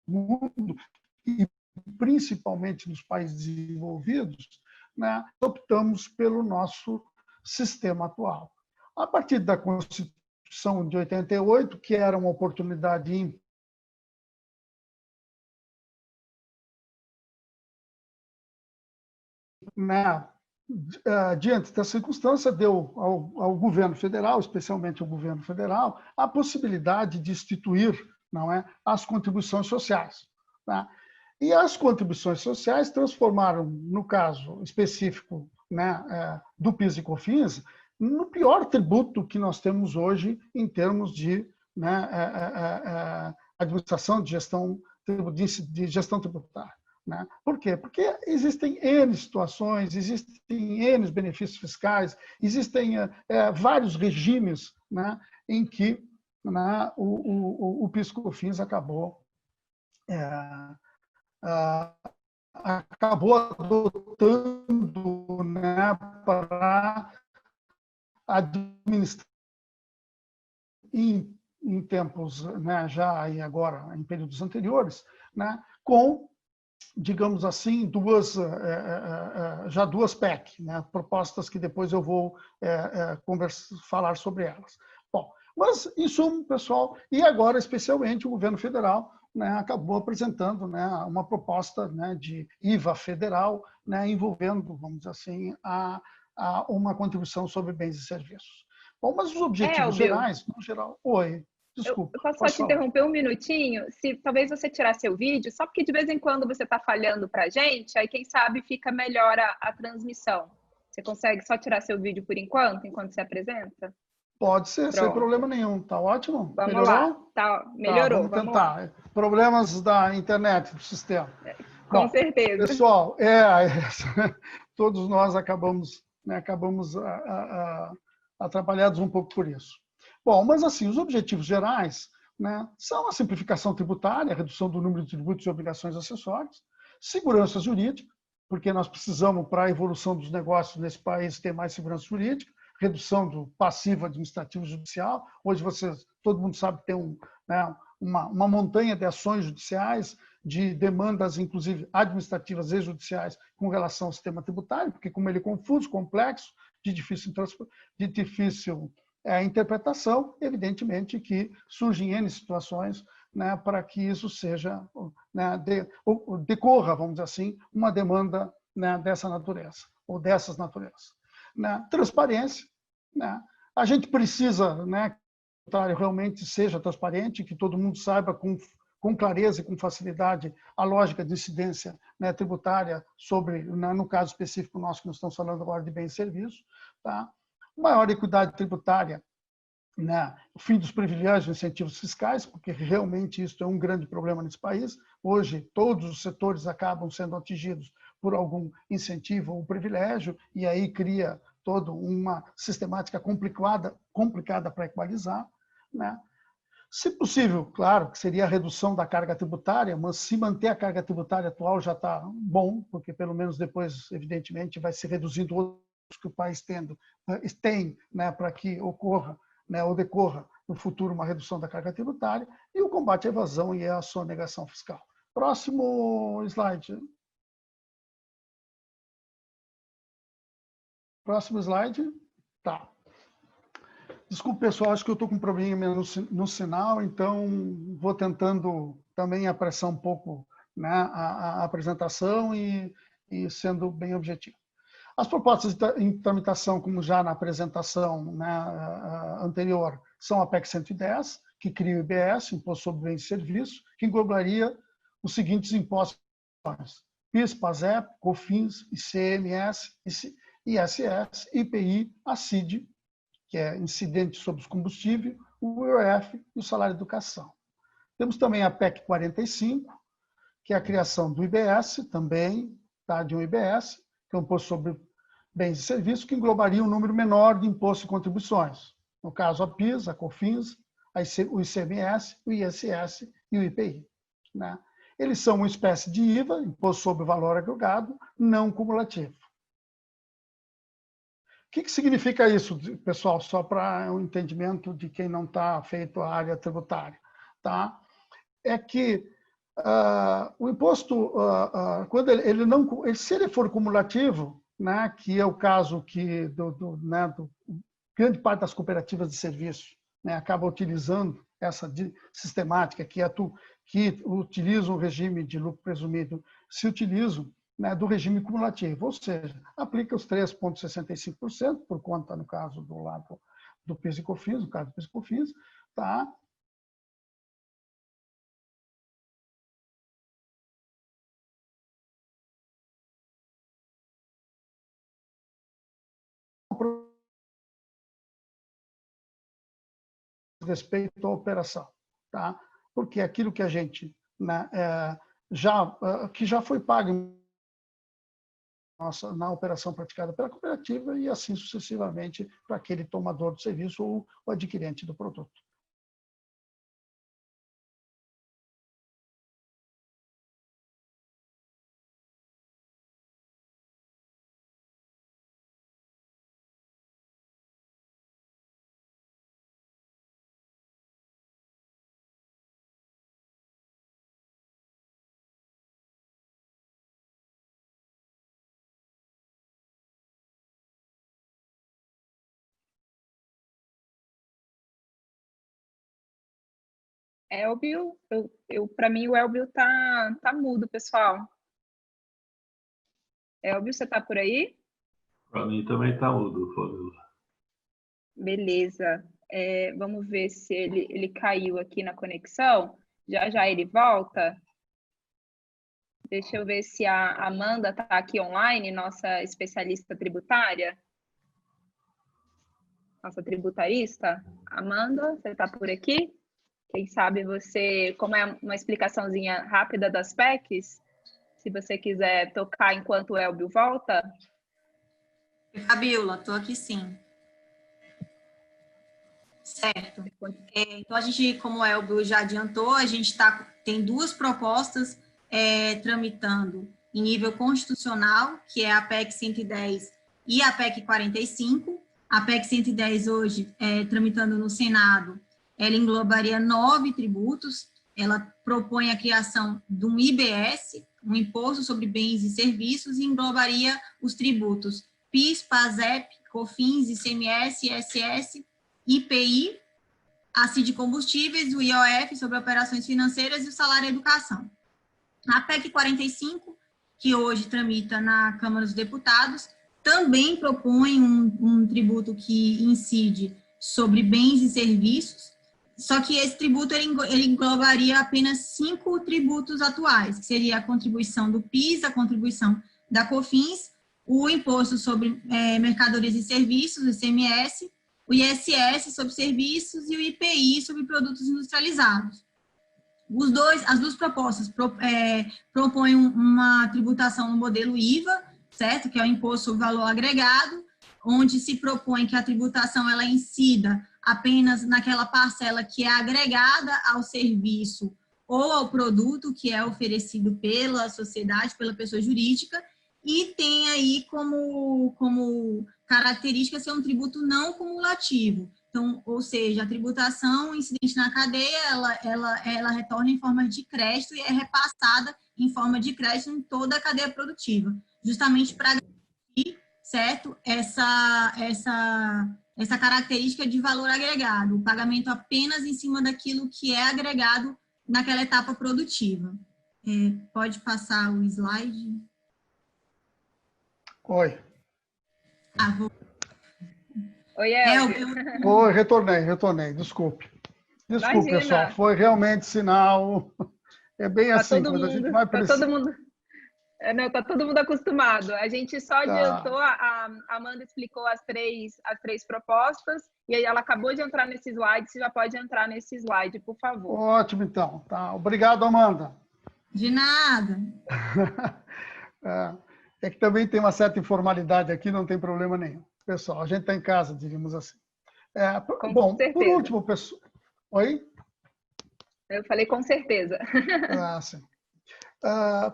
mundo e principalmente nos países desenvolvidos, né, optamos pelo nosso sistema atual. A partir da Constituição de 88, que era uma oportunidade diante da circunstância, deu ao governo federal, especialmente ao governo federal, a possibilidade de instituir, não é, as contribuições sociais. Tá? E as contribuições sociais transformaram, no caso específico, né, do PIS e COFINS, no pior tributo que nós temos hoje em termos de, né, administração, de gestão tributária. Né? Por quê? Porque existem N situações, existem N benefícios fiscais, existem vários regimes, né, em que, né, o PIS/COFINS acabou adotando, né, para administrar em tempos, né, já e agora em períodos anteriores, né, com, digamos assim, já duas PEC, né, propostas que depois eu vou falar sobre elas. Bom, mas em suma, pessoal, e agora especialmente o governo federal, né, acabou apresentando, né, uma proposta, né, de IVA federal, né, envolvendo, vamos dizer assim, uma contribuição sobre bens e serviços. Bom, mas os objetivos gerais, no geral... Oi, desculpa. Eu posso só te interromper um minutinho? Se talvez você tirar seu vídeo, só porque de vez em quando você está falhando para a gente, aí quem sabe fica melhor a transmissão. Você consegue só tirar seu vídeo por enquanto você apresenta? Pode ser, Pronto. Sem problema nenhum. Tá ótimo? Vamos Melhorou? lá. Tá, melhorou. Vamos tentar. Lá. Problemas da internet, do sistema. Com certeza. Pessoal, todos nós acabamos atrapalhados um pouco por isso. Bom, mas assim, os objetivos gerais, né, são a simplificação tributária, a redução do número de tributos e obrigações acessórias, segurança jurídica, porque nós precisamos, para a evolução dos negócios nesse país, ter mais segurança jurídica, redução do passivo administrativo judicial. Hoje todo mundo sabe que tem uma montanha de ações judiciais, de demandas, inclusive administrativas e judiciais, com relação ao sistema tributário, porque como ele é confuso, complexo, de difícil interpretação, evidentemente que surgem N situações, né, para que isso seja, né, decorra, vamos dizer assim, uma demanda, né, dessa natureza, ou dessas naturezas. Né? Transparência. Né? A gente precisa, né, que o tributário realmente seja transparente, que todo mundo saiba com clareza e com facilidade a lógica de incidência, né, tributária sobre, né, no caso específico nosso, que nós estamos falando agora de bens e serviços. Tá? Maior equidade tributária, né, o fim dos privilégios e incentivos fiscais, porque realmente isso é um grande problema nesse país. Hoje, todos os setores acabam sendo atingidos por algum incentivo ou privilégio, e aí cria toda uma sistemática complicada para equalizar. Né? Se possível, claro, que seria a redução da carga tributária, mas se manter a carga tributária atual já está bom, porque pelo menos depois, evidentemente, vai se reduzindo outros que o país tem, né, para que ocorra, né, ou decorra no futuro uma redução da carga tributária, e o combate à evasão e à sonegação fiscal. Próximo slide. Próximo slide. Tá. Desculpe, pessoal, acho que eu estou com um probleminha no sinal, então vou tentando também apressar um pouco, né, a apresentação e sendo bem objetivo. As propostas em tramitação, como já na apresentação, né, anterior, são a PEC 110, que cria o IBS, Imposto sobre Bens e Serviços, que englobaria os seguintes impostos: PIS, PASEP, COFINS, ICMS, ISS, IPI, a CID, que é incidente sobre os combustíveis, o IOF e o salário de educação. Temos também a PEC 45, que é a criação do IBS, também, tá, de um IBS, que é um imposto sobre bens e serviços, que englobaria um número menor de impostos e contribuições. No caso, a PIS, a COFINS, o ICMS, o ISS e o IPI. Né? Eles são uma espécie de IVA, Imposto sobre Valor Agregado, não cumulativo. O que significa isso, pessoal? Só para um entendimento de quem não está feito a área tributária. Tá? É que o imposto, quando se ele for cumulativo, né, que é o caso que grande parte das cooperativas de serviço, né, acaba utilizando essa sistemática, que utilizam o regime de lucro presumido, se utilizam, né, do regime cumulativo, ou seja, aplica os 3,65% por conta, no caso do lado do PIS e COFINS, no caso do PIS e COFINS, tá? Respeito à operação, tá? Porque aquilo que a gente, né, que já foi pago na operação praticada pela cooperativa e assim sucessivamente para aquele tomador do serviço ou o adquirente do produto. Elbio, para mim o Elbio tá mudo, pessoal. Elbio, você tá por aí? Para mim também tá mudo, Fabiola. Beleza. Vamos ver se ele caiu aqui na conexão. Já ele volta. Deixa eu ver se a Amanda está aqui online, nossa especialista tributária. Nossa tributarista. Amanda, você está por aqui? Quem sabe você, como é uma explicaçãozinha rápida das PECs, se você quiser tocar enquanto o Elbio volta. Fabiola, estou aqui sim. Certo. Então, a gente, como o Elbio já adiantou, a gente tem duas propostas tramitando em nível constitucional, que é a PEC 110 e a PEC 45. A PEC 110 hoje, tramitando no Senado, ela englobaria 9 tributos, ela propõe a criação de um IBS, um Imposto sobre Bens e Serviços, e englobaria os tributos PIS, PASEP, COFINS, ICMS, ISS, IPI, a CID de combustíveis, o IOF sobre operações financeiras e o salário educação. A PEC 45, que hoje tramita na Câmara dos Deputados, também propõe um tributo que incide sobre bens e serviços, só que esse tributo ele englobaria apenas 5 tributos atuais, que seria a contribuição do PIS, a contribuição da COFINS, o imposto sobre mercadorias e serviços, o ICMS, o ISS sobre serviços e o IPI sobre produtos industrializados. As duas propostas propõem uma tributação no modelo IVA, certo? Que é o Imposto sobre Valor Agregado, onde se propõe que a tributação ela incida apenas naquela parcela que é agregada ao serviço ou ao produto que é oferecido pela sociedade, pela pessoa jurídica, e tem aí como característica ser um tributo não cumulativo. Então, ou seja, a tributação incidente na cadeia, ela retorna em forma de crédito e é repassada em forma de crédito em toda a cadeia produtiva, justamente para garantir, certo, essa característica de valor agregado, o pagamento apenas em cima daquilo que é agregado naquela etapa produtiva. Pode passar o slide. Oi. Oi, Elbio. Oi, retornei, desculpe. Desculpe, Imagina. pessoal, foi realmente sinal. É bem assim, quando a gente vai precisar. Tá todo mundo acostumado. A gente só adiantou, a Amanda explicou as três propostas, e aí ela acabou de entrar nesse slide, você já pode entrar nesse slide, por favor. Ótimo, então. Tá. Obrigado, Amanda. De nada. É que também tem uma certa informalidade aqui, não tem problema nenhum. Pessoal, a gente está em casa, diríamos assim. Bom, certeza. Por último, pessoal... Oi? Eu falei com certeza. Sim.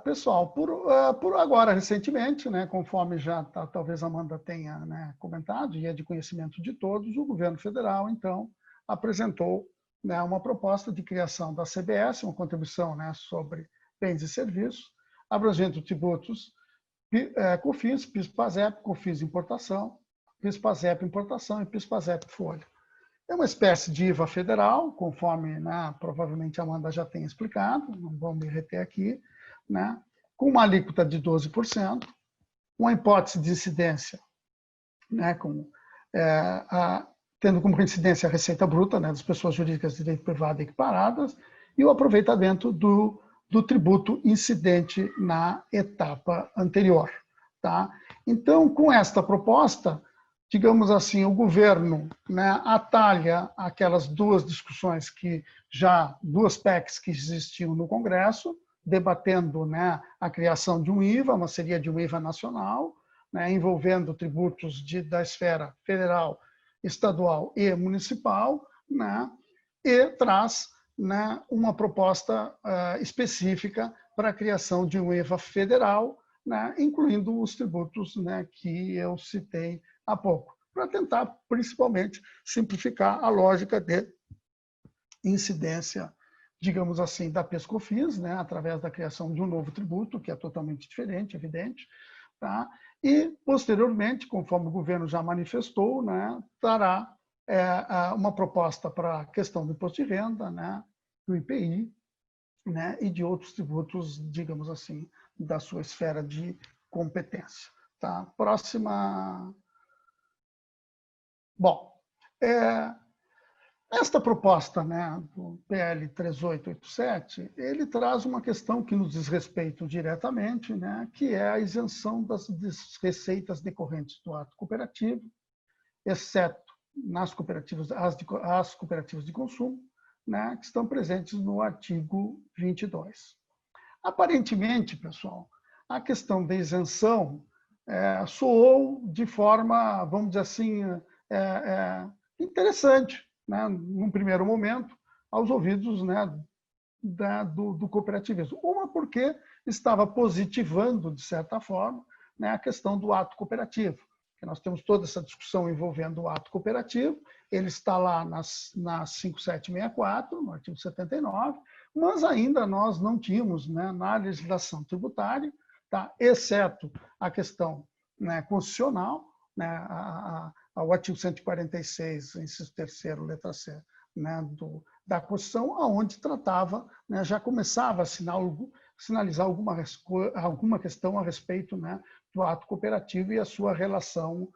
Pessoal, por agora, recentemente, né, conforme já talvez a Amanda tenha, né, comentado, e é de conhecimento de todos, o governo federal, então, apresentou, né, uma proposta de criação da CBS, uma contribuição, né, sobre bens e serviços, abrangendo tributos COFINS, PIS-PASEP, COFINS importação, PIS-PASEP importação e PIS-PASEP folha. É uma espécie de IVA federal, conforme, né, provavelmente a Amanda já tenha explicado, não vou me reter aqui, né, com uma alíquota de 12%, uma hipótese de incidência, né, tendo como incidência a receita bruta, né, das pessoas jurídicas de direito privado equiparadas, e o aproveitamento do tributo incidente na etapa anterior. Tá? Então, com esta proposta, digamos assim, o governo, né, atalha aquelas duas discussões duas PECs que existiam no Congresso, debatendo, né, a criação de um IVA, uma seria de um IVA nacional, né, envolvendo tributos da esfera federal, estadual e municipal, né, e traz, né, uma proposta específica para a criação de um IVA federal, né, incluindo os tributos, né, que eu citei há pouco, para tentar, principalmente, simplificar a lógica de incidência, digamos assim, da PIS/COFINS, né, através da criação de um novo tributo, que é totalmente diferente, evidente, tá? E, posteriormente, conforme o governo já manifestou, né, trará uma proposta para a questão do imposto de renda, né, do IPI, né, e de outros tributos, digamos assim, da sua esfera de competência. Tá? Próxima. Bom, esta proposta, né, do PL 3887, ele traz uma questão que nos diz respeito diretamente, né, que é a isenção das receitas decorrentes do ato cooperativo, exceto nas cooperativas, as cooperativas de consumo, né, que estão presentes no artigo 22. Aparentemente, pessoal, a questão da isenção soou de forma, vamos dizer assim, interessante, né, num primeiro momento, aos ouvidos, né, do cooperativismo. Uma porque estava positivando, de certa forma, né, a questão do ato cooperativo. Nós temos toda essa discussão envolvendo o ato cooperativo, ele está lá na 5764, no artigo 79, mas ainda nós não tínhamos, né, na legislação tributária, tá, exceto a questão, né, constitucional, né, ao artigo 146, inciso 3º, letra C, né, da Constituição, onde tratava, né, já começava a sinalizar alguma questão a respeito, né, do ato cooperativo e a sua relação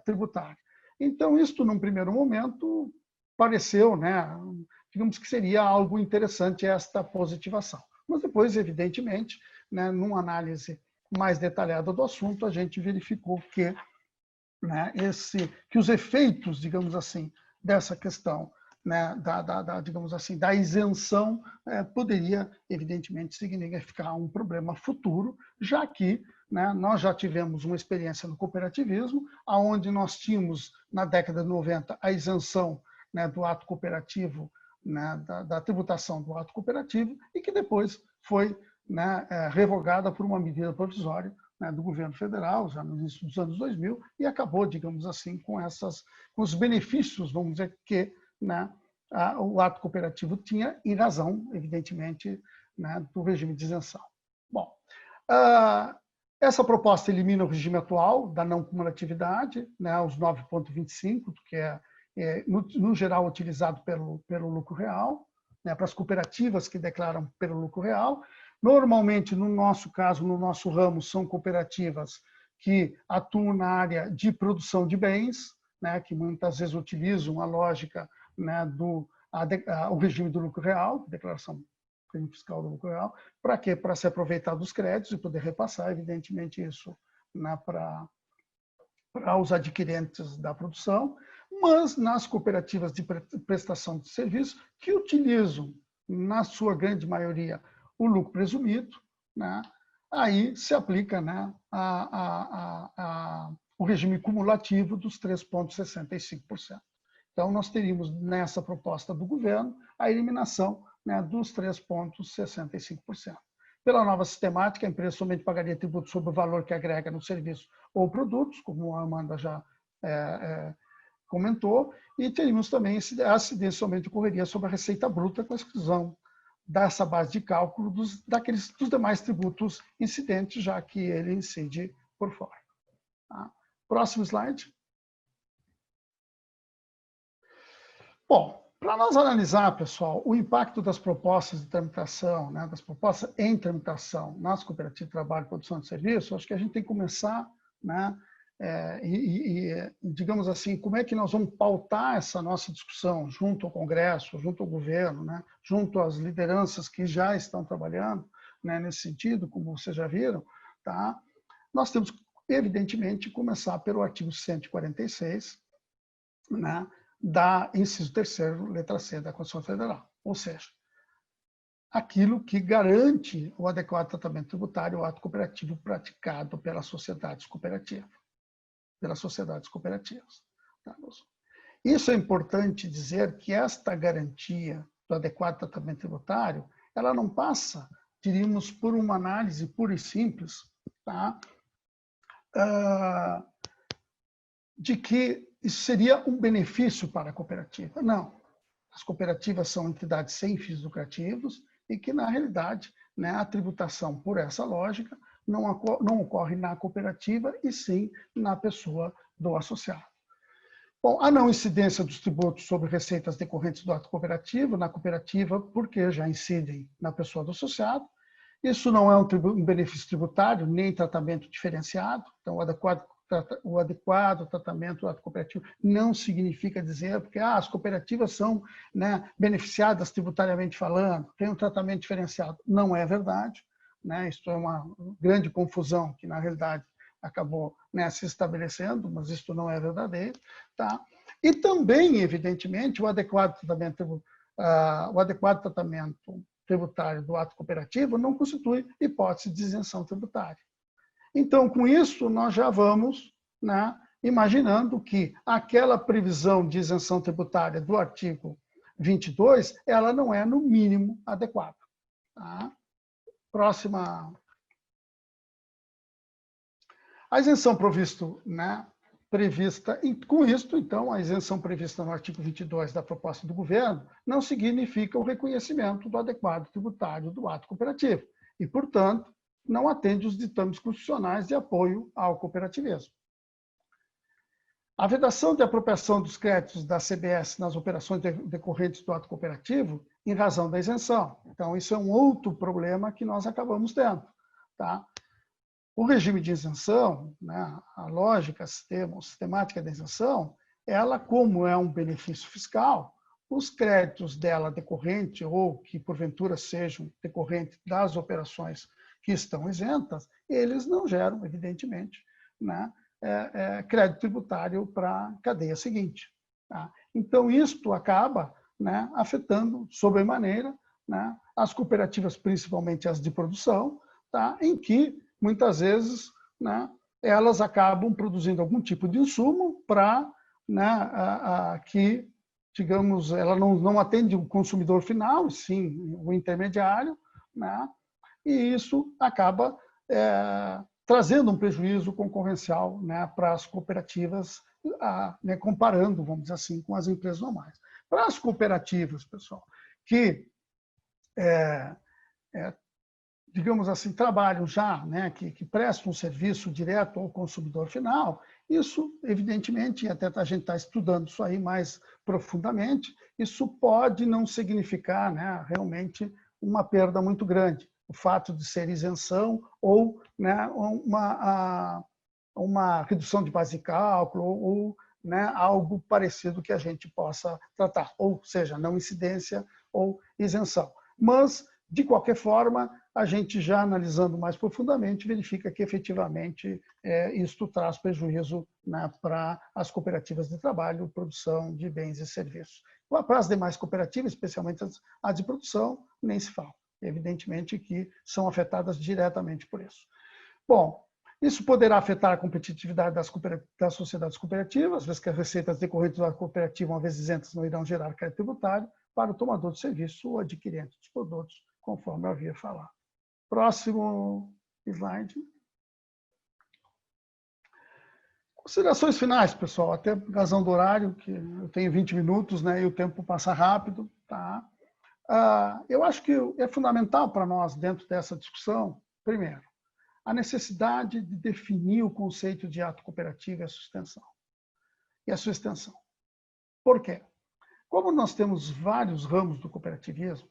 tributária. Então, isto, num primeiro momento, pareceu, né, digamos que seria algo interessante esta positivação. Mas depois, evidentemente, né, numa análise mais detalhada do assunto, a gente verificou que, né, que os efeitos, digamos assim, dessa questão, né, digamos assim, da isenção poderia, evidentemente, significar um problema futuro, já que, né, nós já tivemos uma experiência no cooperativismo, onde nós tínhamos, na década de 90, a isenção, né, do ato cooperativo, né, da tributação do ato cooperativo, e que depois foi, né, revogada por uma medida provisória, né, do governo federal, já no início dos anos 2000, e acabou, digamos assim, com os benefícios, vamos dizer, que, né, o ato cooperativo tinha, em razão, evidentemente, né, do regime de isenção. Bom, essa proposta elimina o regime atual da não cumulatividade, né, os 9,25, que no geral, utilizado pelo lucro real, né, para as cooperativas que declaram pelo lucro real. Normalmente, no nosso caso, no nosso ramo, são cooperativas que atuam na área de produção de bens, né, que muitas vezes utilizam a lógica, né, o regime do lucro real, declaração fiscal do lucro real. Para quê? Para se aproveitar dos créditos e poder repassar, evidentemente, isso, né, para os adquirentes da produção, mas nas cooperativas de prestação de serviço, que utilizam, na sua grande maioria, o lucro presumido, né, aí se aplica, né, o regime cumulativo dos 3,65%. Então, nós teríamos, nessa proposta do governo, a eliminação, né, dos 3,65%. Pela nova sistemática, a empresa somente pagaria tributo sobre o valor que agrega no serviço ou produtos, como a Amanda já comentou, e teríamos também a acidência somente ocorreria sobre a receita bruta, com a exclusão dessa base de cálculo dos demais tributos incidentes, já que ele incide por fora. Tá? Próximo slide. Bom, para nós analisar, pessoal, o impacto das propostas de tramitação, né, das propostas em tramitação nas cooperativas de trabalho e produção de serviço, acho que a gente tem que começar, né, digamos assim, como é que nós vamos pautar essa nossa discussão junto ao Congresso, junto ao governo, né, junto às lideranças que já estão trabalhando, né, nesse sentido, como vocês já viram, tá? Nós temos, evidentemente, começar pelo artigo 146, né, da inciso 3º, letra C da Constituição Federal. Ou seja, aquilo que garante o adequado tratamento tributário ao ato cooperativo praticado pelas sociedades cooperativas. Tá? Isso é importante dizer que esta garantia do adequado tratamento tributário, ela não passa, diríamos, por uma análise pura e simples, tá? De que isso seria um benefício para a cooperativa. Não. As cooperativas são entidades sem fins lucrativos e que, na realidade, né, a tributação, por essa lógica, não ocorre na cooperativa e sim na pessoa do associado. Bom, a não incidência dos tributos sobre receitas decorrentes do ato cooperativo na cooperativa, porque já incidem na pessoa do associado. Isso não é um benefício tributário, nem tratamento diferenciado. Então, o adequado tratamento do ato cooperativo não significa dizer porque as cooperativas são, né, beneficiadas tributariamente falando, tem um tratamento diferenciado. Não é verdade. Né? Isso é uma grande confusão que, na realidade, acabou, né, se estabelecendo, mas isso não é verdadeiro. Tá? E também, evidentemente, o adequado tratamento tributário do ato cooperativo não constitui hipótese de isenção tributária. Então, com isso, nós já vamos, né, imaginando que aquela previsão de isenção tributária do artigo 22, ela não é, no mínimo, adequada. Tá? Próxima. A isenção prevista, com isto, então, a isenção prevista no artigo 22 da proposta do governo não significa o reconhecimento do adequado tributário do ato cooperativo e, portanto, não atende os ditames constitucionais de apoio ao cooperativismo. A vedação de apropriação dos créditos da CBS nas operações decorrentes do ato cooperativo em razão da isenção. Então, isso é um outro problema que nós acabamos tendo. Tá? O regime de isenção, né, a lógica sistemática da isenção, ela, como é um benefício fiscal, os créditos dela decorrente ou que, porventura, sejam decorrentes das operações que estão isentas, eles não geram, evidentemente, né, crédito tributário para a cadeia seguinte. Tá? Então, isto acaba, né, afetando sobremaneira, né, as cooperativas, principalmente as de produção, tá, em que, muitas vezes, né, elas acabam produzindo algum tipo de insumo para, né, que, digamos, ela não atende o consumidor final, sim o intermediário, né, e isso acaba trazendo um prejuízo concorrencial, né, para as cooperativas, né, comparando, vamos dizer assim, com as empresas normais. Para as cooperativas, pessoal, que digamos assim, trabalham já, né, que prestam um serviço direto ao consumidor final, isso, evidentemente, e até a gente está estudando isso aí mais profundamente, isso pode não significar, né, realmente uma perda muito grande. O fato de ser isenção ou, né, uma redução de base de cálculo ou, né, algo parecido que a gente possa tratar, ou seja, não incidência ou isenção. Mas, de qualquer forma, a gente já analisando mais profundamente, verifica que efetivamente isto traz prejuízo, né, para as cooperativas de trabalho, produção de bens e serviços. Para as demais cooperativas, especialmente as de produção, nem se fala. Evidentemente que são afetadas diretamente por isso. Bom, isso poderá afetar a competitividade das sociedades cooperativas, vez que as receitas decorrentes da cooperativa, uma vez isentas, não irão gerar crédito tributário para o tomador de serviço ou adquirente dos produtos, conforme eu havia falado. Próximo slide. Considerações finais, pessoal, até por razão do horário, que eu tenho 20 minutos, né, e o tempo passa rápido. Tá? Eu acho que é fundamental para nós, dentro dessa discussão, primeiro, a necessidade de definir o conceito de ato cooperativo e a sua extensão. Por quê? Como nós temos vários ramos do cooperativismo,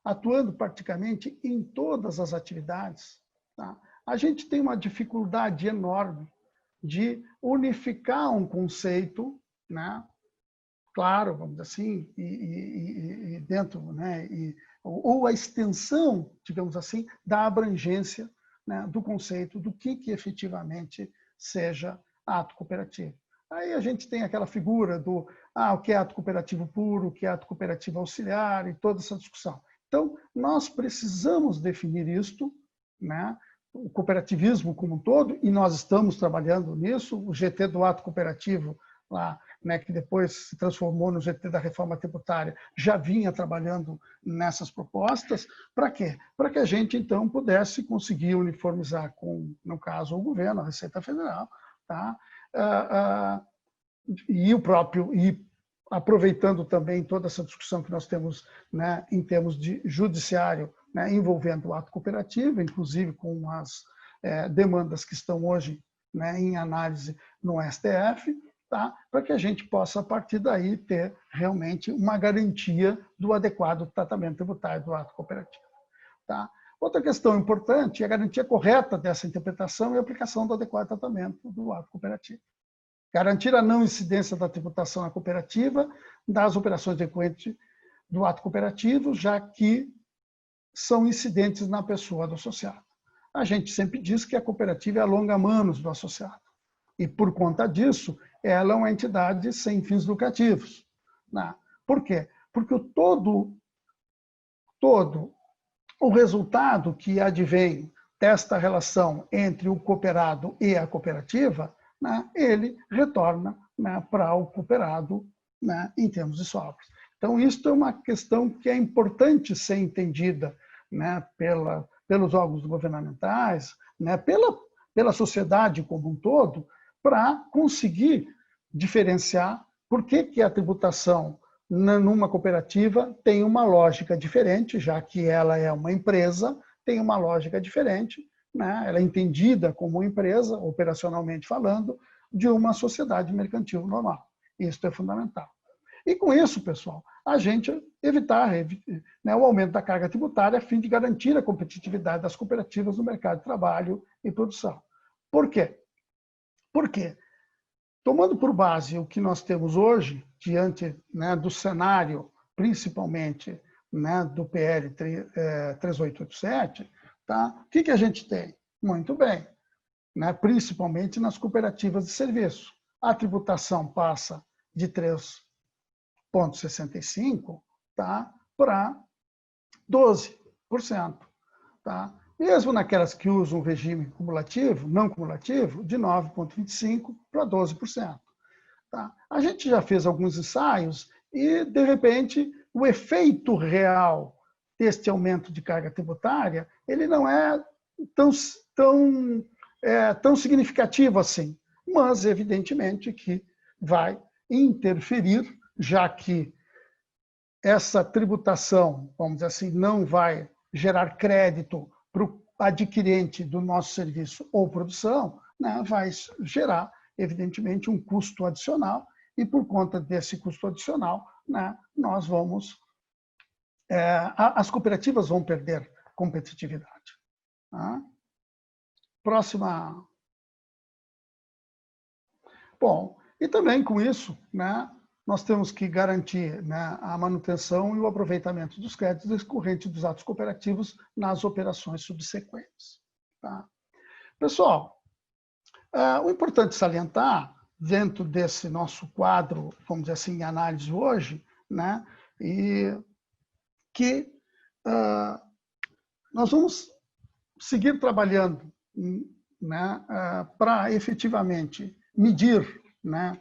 atuando praticamente em todas as atividades, tá? A gente tem uma dificuldade enorme de unificar um conceito, né? Claro, vamos dizer assim, e dentro, né? Ou a extensão, digamos assim, da abrangência, né, do conceito do que efetivamente seja ato cooperativo. Aí a gente tem aquela figura do o que é ato cooperativo puro, o que é ato cooperativo auxiliar e toda essa discussão. Então, nós precisamos definir isto, né? O cooperativismo como um todo, e nós estamos trabalhando nisso, o GT do ato cooperativo, lá, né, que depois se transformou no GT da reforma tributária, já vinha trabalhando nessas propostas. Para quê? Para que a gente, então, pudesse conseguir uniformizar com, no caso, o governo, a Receita Federal, tá? E o próprio, e aproveitando também toda essa discussão que nós temos, né, em termos de judiciário, né, envolvendo o ato cooperativo, inclusive com as demandas que estão hoje, né, em análise no STF, tá? Para que a gente possa, a partir daí, ter realmente uma garantia do adequado tratamento tributário do ato cooperativo. Tá? Outra questão importante é a garantia correta dessa interpretação e aplicação do adequado tratamento do ato cooperativo. Garantir a não incidência da tributação na cooperativa das operações decorrentes do ato cooperativo, já que são incidentes na pessoa do associado. A gente sempre diz que a cooperativa é a longa-manos do associado. E, por conta disso, ela é uma entidade sem fins lucrativos. Né? Por quê? Porque todo o resultado que advém desta relação entre o cooperado e a cooperativa, né, ele retorna, né, para o cooperado, né, em termos de sobras. Então, isso é uma questão que é importante ser entendida, né, pelos órgãos governamentais, né, pela sociedade como um todo, para conseguir diferenciar por que a tributação numa cooperativa tem uma lógica diferente, já que ela é uma empresa, tem uma lógica diferente, né? Ela é entendida como empresa, operacionalmente falando, de uma sociedade mercantil normal. Isso é fundamental. E com isso, pessoal, a gente evitar, né, o aumento da carga tributária a fim de garantir a competitividade das cooperativas no mercado de trabalho e produção. Por quê? Porque, tomando por base o que nós temos hoje, diante, né, do cenário, principalmente, né, do PL 3887, tá? O que a gente tem? Muito bem, né, principalmente nas cooperativas de serviço. A tributação passa de 3,65, tá, para 12%. Tá? Mesmo naquelas que usam o regime cumulativo, não cumulativo, de 9,25% para 12%. Tá? A gente já fez alguns ensaios e, de repente, o efeito real deste aumento de carga tributária, ele não é tão significativo assim, mas, evidentemente, que vai interferir, já que essa tributação, vamos dizer assim, não vai gerar crédito para o adquirente do nosso serviço ou produção, né, vai gerar, evidentemente, um custo adicional, e por conta desse custo adicional, né, nós vamos, as cooperativas vão perder competitividade. Tá? Próxima. Bom, e também com isso, né, nós temos que garantir, né, a manutenção e o aproveitamento dos créditos decorrentes dos atos cooperativos nas operações subsequentes. Tá? Pessoal, o importante salientar, dentro desse nosso quadro, vamos dizer assim, em análise hoje, né, e que nós vamos seguir trabalhando, né, para efetivamente medir, né,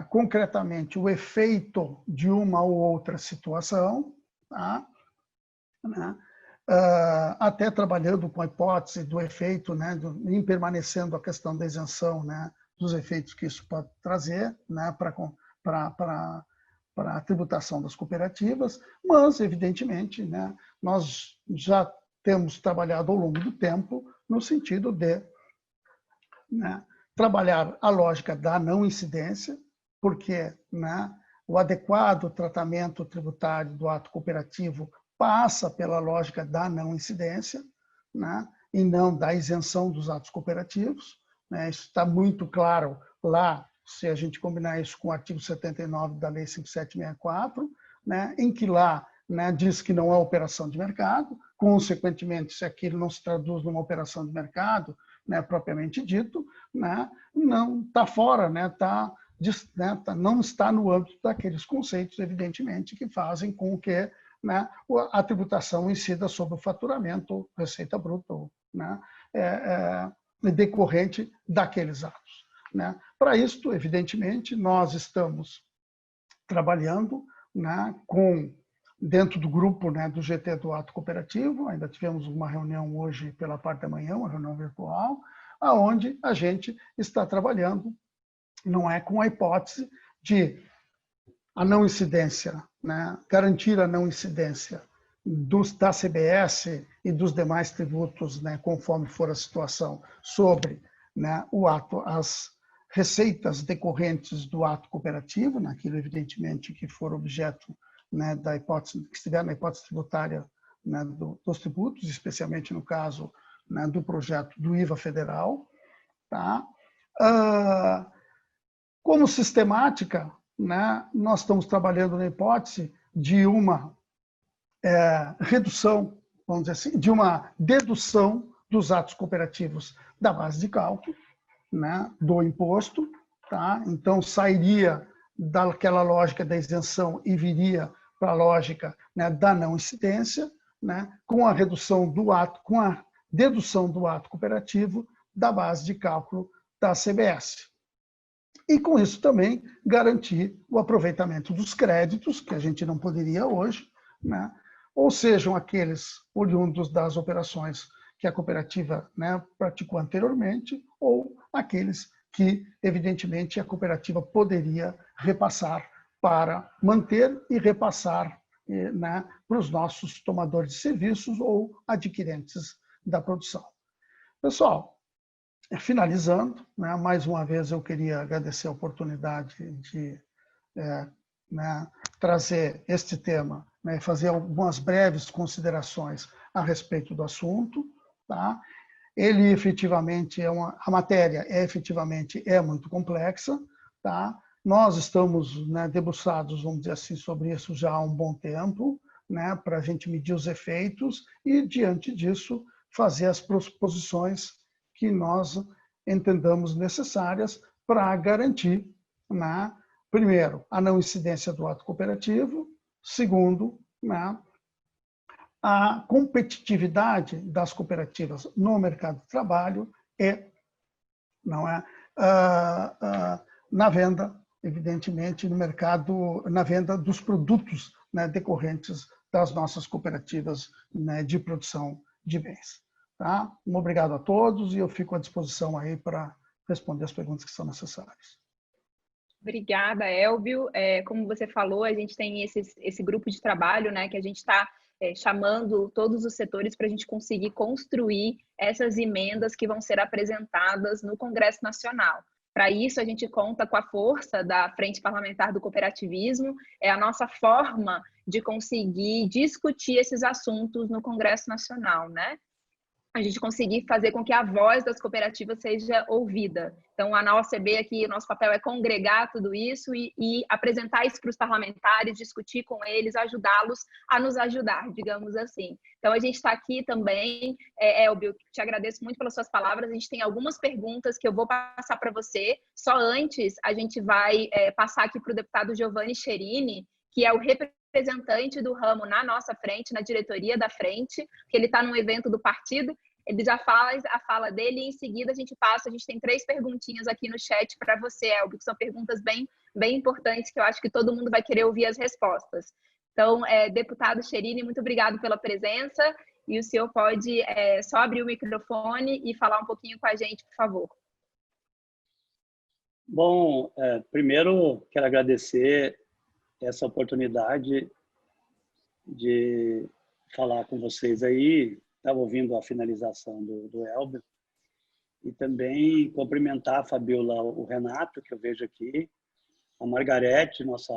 concretamente o efeito de uma ou outra situação, tá? Né? Até trabalhando com a hipótese do efeito, né, em permanecendo a questão da isenção, né, dos efeitos que isso pode trazer, né, para a tributação das cooperativas, mas, evidentemente, né, nós já temos trabalhado ao longo do tempo no sentido de, né, trabalhar a lógica da não incidência, porque, né, o adequado tratamento tributário do ato cooperativo passa pela lógica da não incidência, né, e não da isenção dos atos cooperativos. Né, isso está muito claro lá, se a gente combinar isso com o artigo 79 da Lei 5764, né, em que lá, né, diz que não é operação de mercado, consequentemente, se aquilo não se traduz numa operação de mercado, né, propriamente dito, né, não está fora, né, não está no âmbito daqueles conceitos, evidentemente, que fazem com que né, a tributação incida sobre o faturamento, receita bruta, né, decorrente daqueles atos, né. Para isso, evidentemente, nós estamos trabalhando, né, dentro do grupo, né, do GT do Ato Cooperativo. Ainda tivemos uma reunião hoje pela parte da manhã, uma reunião virtual, aonde a gente está trabalhando, não é com a hipótese de a não incidência, né, garantir a não incidência da CBS e dos demais tributos, né, conforme for a situação, sobre, né, o ato, as receitas decorrentes do ato cooperativo, naquilo evidentemente que for objeto, né, da hipótese, que estiver na hipótese tributária, né, dos tributos, especialmente no caso, né, do projeto do IVA federal, tá? Como sistemática, né, nós estamos trabalhando na hipótese de uma redução, vamos dizer assim, de uma dedução dos atos cooperativos da base de cálculo, né, do imposto, tá? Então sairia daquela lógica da isenção e viria para a lógica, né, da não incidência, né, com a redução do ato, com a dedução do ato cooperativo da base de cálculo da CBS. E com isso também garantir o aproveitamento dos créditos, que a gente não poderia hoje, né, ou sejam aqueles oriundos das operações que a cooperativa, né, praticou anteriormente, ou aqueles que, evidentemente, a cooperativa poderia repassar para manter e repassar, né, para os nossos tomadores de serviços ou adquirentes da produção. Pessoal, finalizando, né, mais uma vez eu queria agradecer a oportunidade de né, trazer este tema, né, fazer algumas breves considerações a respeito do assunto. Tá? Ele efetivamente a matéria efetivamente muito complexa, tá? Nós estamos, né, debruçados, vamos dizer assim, sobre isso já há um bom tempo, né, para a gente medir os efeitos e, diante disso, fazer as proposições que nós entendamos necessárias para garantir, né, primeiro, a não incidência do ato cooperativo, segundo, né, a competitividade das cooperativas no mercado de trabalho na venda, evidentemente, no mercado, na venda dos produtos, né, decorrentes das nossas cooperativas, né, de produção de bens. Tá? Obrigado a todos e eu fico à disposição aí para responder as perguntas que são necessárias. Obrigada, Elbio. Como você falou, a gente tem esse grupo de trabalho, né, que a gente está chamando todos os setores para a gente conseguir construir essas emendas que vão ser apresentadas no Congresso Nacional. Para isso, a gente conta com a força da Frente Parlamentar do Cooperativismo, é a nossa forma de conseguir discutir esses assuntos no Congresso Nacional, né? A gente conseguir fazer com que a voz das cooperativas seja ouvida. Então, a OCB aqui, o nosso papel é congregar tudo isso e apresentar isso para os parlamentares, discutir com eles, ajudá-los a nos ajudar, digamos assim. Então, a gente está aqui também, Elbio, te agradeço muito pelas suas palavras. A gente tem algumas perguntas que eu vou passar para você. Só antes, a gente vai passar aqui para o deputado Giovanni Cherini, que é o representante do ramo na nossa frente, na diretoria da frente, que ele está num evento do partido. Ele já faz a fala dele e em seguida a gente tem 3 perguntinhas aqui no chat para você, Elbio, que são perguntas bem importantes que eu acho que todo mundo vai querer ouvir as respostas. Então, deputado Cherini, muito obrigado pela presença e o senhor pode só abrir o microfone e falar um pouquinho com a gente, por favor. Bom, primeiro quero agradecer essa oportunidade de falar com vocês aí. Estava ouvindo a finalização do Elbio e também cumprimentar a Fabiola, o Renato, que eu vejo aqui, a Margarete, nossa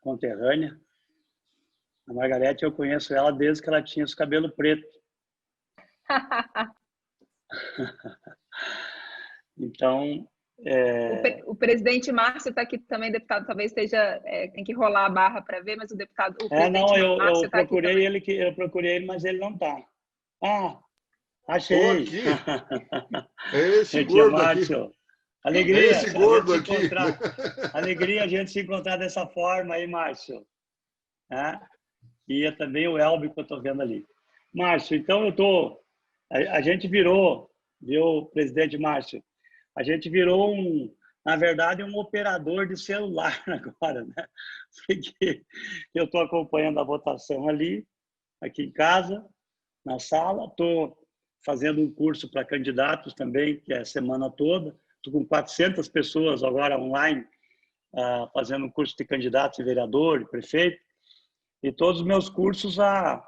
conterrânea. A Margarete, eu conheço ela desde que ela tinha os cabelos pretos. Então... O presidente Márcio está aqui também, deputado, talvez esteja... tem que rolar a barra para ver, mas o deputado... eu procurei ele, mas ele não está. Ah, achei. Esse gordo Márcio. aqui. Alegria. Esse gordo aqui. Alegria a gente se encontrar dessa forma aí, Márcio. e também o Elber, que eu estou vendo ali. Márcio, então a gente virou, viu, presidente Márcio, a gente virou na verdade, um operador de celular agora, né? Porque eu estou acompanhando a votação ali, aqui em casa, na sala, estou fazendo um curso para candidatos também, que é a semana toda, estou com 400 pessoas agora online, fazendo um curso de candidatos e vereador, e prefeito, e todos os meus cursos, a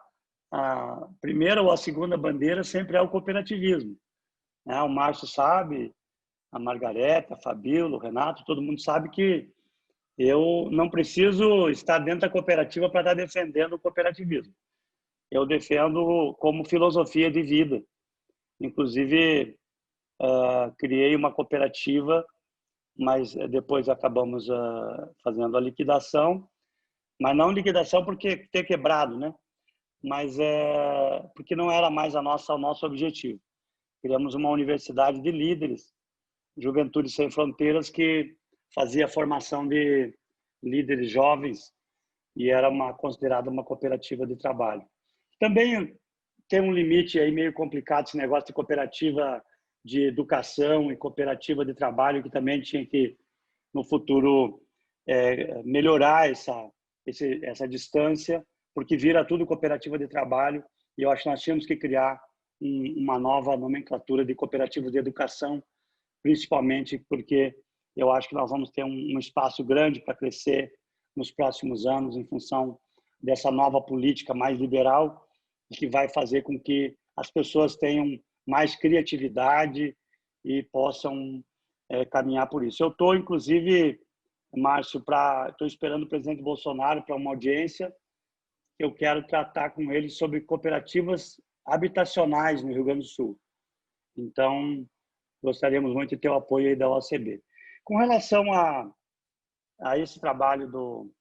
primeira ou a segunda bandeira sempre é o cooperativismo. Né? O Márcio sabe, a Margareta, a Fabíola, o Renato, todo mundo sabe que eu não preciso estar dentro da cooperativa para estar defendendo o cooperativismo. Eu defendo como filosofia de vida. Inclusive, criei uma cooperativa, mas depois acabamos fazendo a liquidação, mas não liquidação porque ter quebrado, né? Mas porque não era mais o nosso objetivo. Criamos uma universidade de líderes, Juventude Sem Fronteiras, que fazia formação de líderes jovens e era considerada uma cooperativa de trabalho. Também tem um limite aí meio complicado esse negócio de cooperativa de educação e cooperativa de trabalho, que também tinha que, no futuro, melhorar essa distância, porque vira tudo cooperativa de trabalho, e eu acho que nós tínhamos que criar uma nova nomenclatura de cooperativa de educação, principalmente porque eu acho que nós vamos ter um espaço grande para crescer nos próximos anos em função dessa nova política mais liberal, que vai fazer com que as pessoas tenham mais criatividade e possam caminhar por isso. Eu estou, inclusive, Márcio, estou esperando o presidente Bolsonaro para uma audiência. Eu quero tratar com ele sobre cooperativas habitacionais no Rio Grande do Sul. Então, gostaríamos muito de ter o apoio aí da OCB. Com relação a esse trabalho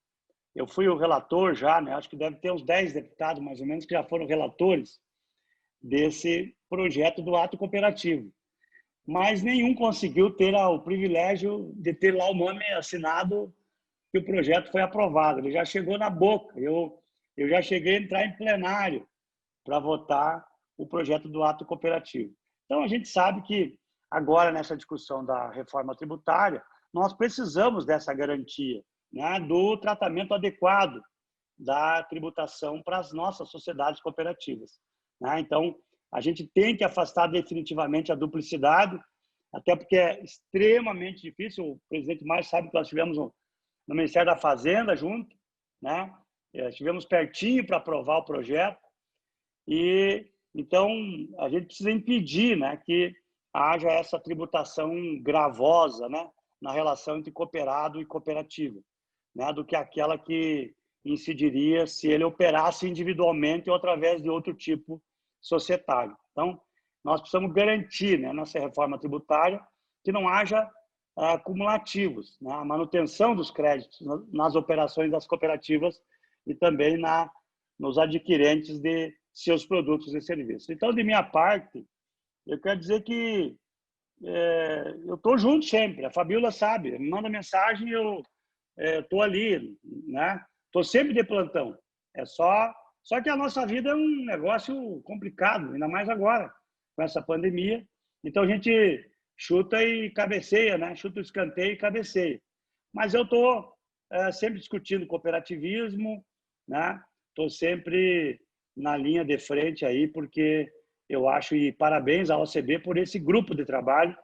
eu fui o relator já, né? Acho que deve ter uns 10 deputados, mais ou menos, que já foram relatores desse projeto do ato cooperativo. Mas nenhum conseguiu ter o privilégio de ter lá o nome assinado que o projeto foi aprovado. Ele já chegou na boca. Eu já cheguei a entrar em plenário para votar o projeto do ato cooperativo. Então, a gente sabe que agora, nessa discussão da reforma tributária, nós precisamos dessa garantia, né, do tratamento adequado da tributação para as nossas sociedades cooperativas. Né? Então, a gente tem que afastar definitivamente a duplicidade, até porque é extremamente difícil. O presidente Márcio sabe que nós tivemos no Ministério da Fazenda junto, né? Estivemos pertinho para aprovar o projeto, e então a gente precisa impedir, né, que haja essa tributação gravosa, né, na relação entre cooperado e cooperativa, né, do que aquela que incidiria se ele operasse individualmente ou através de outro tipo societário. Então, nós precisamos garantir, né, nessa reforma tributária, que não haja acumulativos, né, a manutenção dos créditos nas operações das cooperativas e também nos adquirentes de seus produtos e serviços. Então, de minha parte, eu quero dizer que eu estou junto sempre. A Fabíola sabe, me manda mensagem, eu estou ali, né? Estou sempre de plantão. Só que a nossa vida é um negócio complicado, ainda mais agora, com essa pandemia. Então, a gente chuta e cabeceia, né? Chuta o escanteio e cabeceia. Mas eu estou sempre discutindo cooperativismo, né? Estou sempre na linha de frente aí, porque eu acho, e parabéns à OCB por esse grupo de trabalho,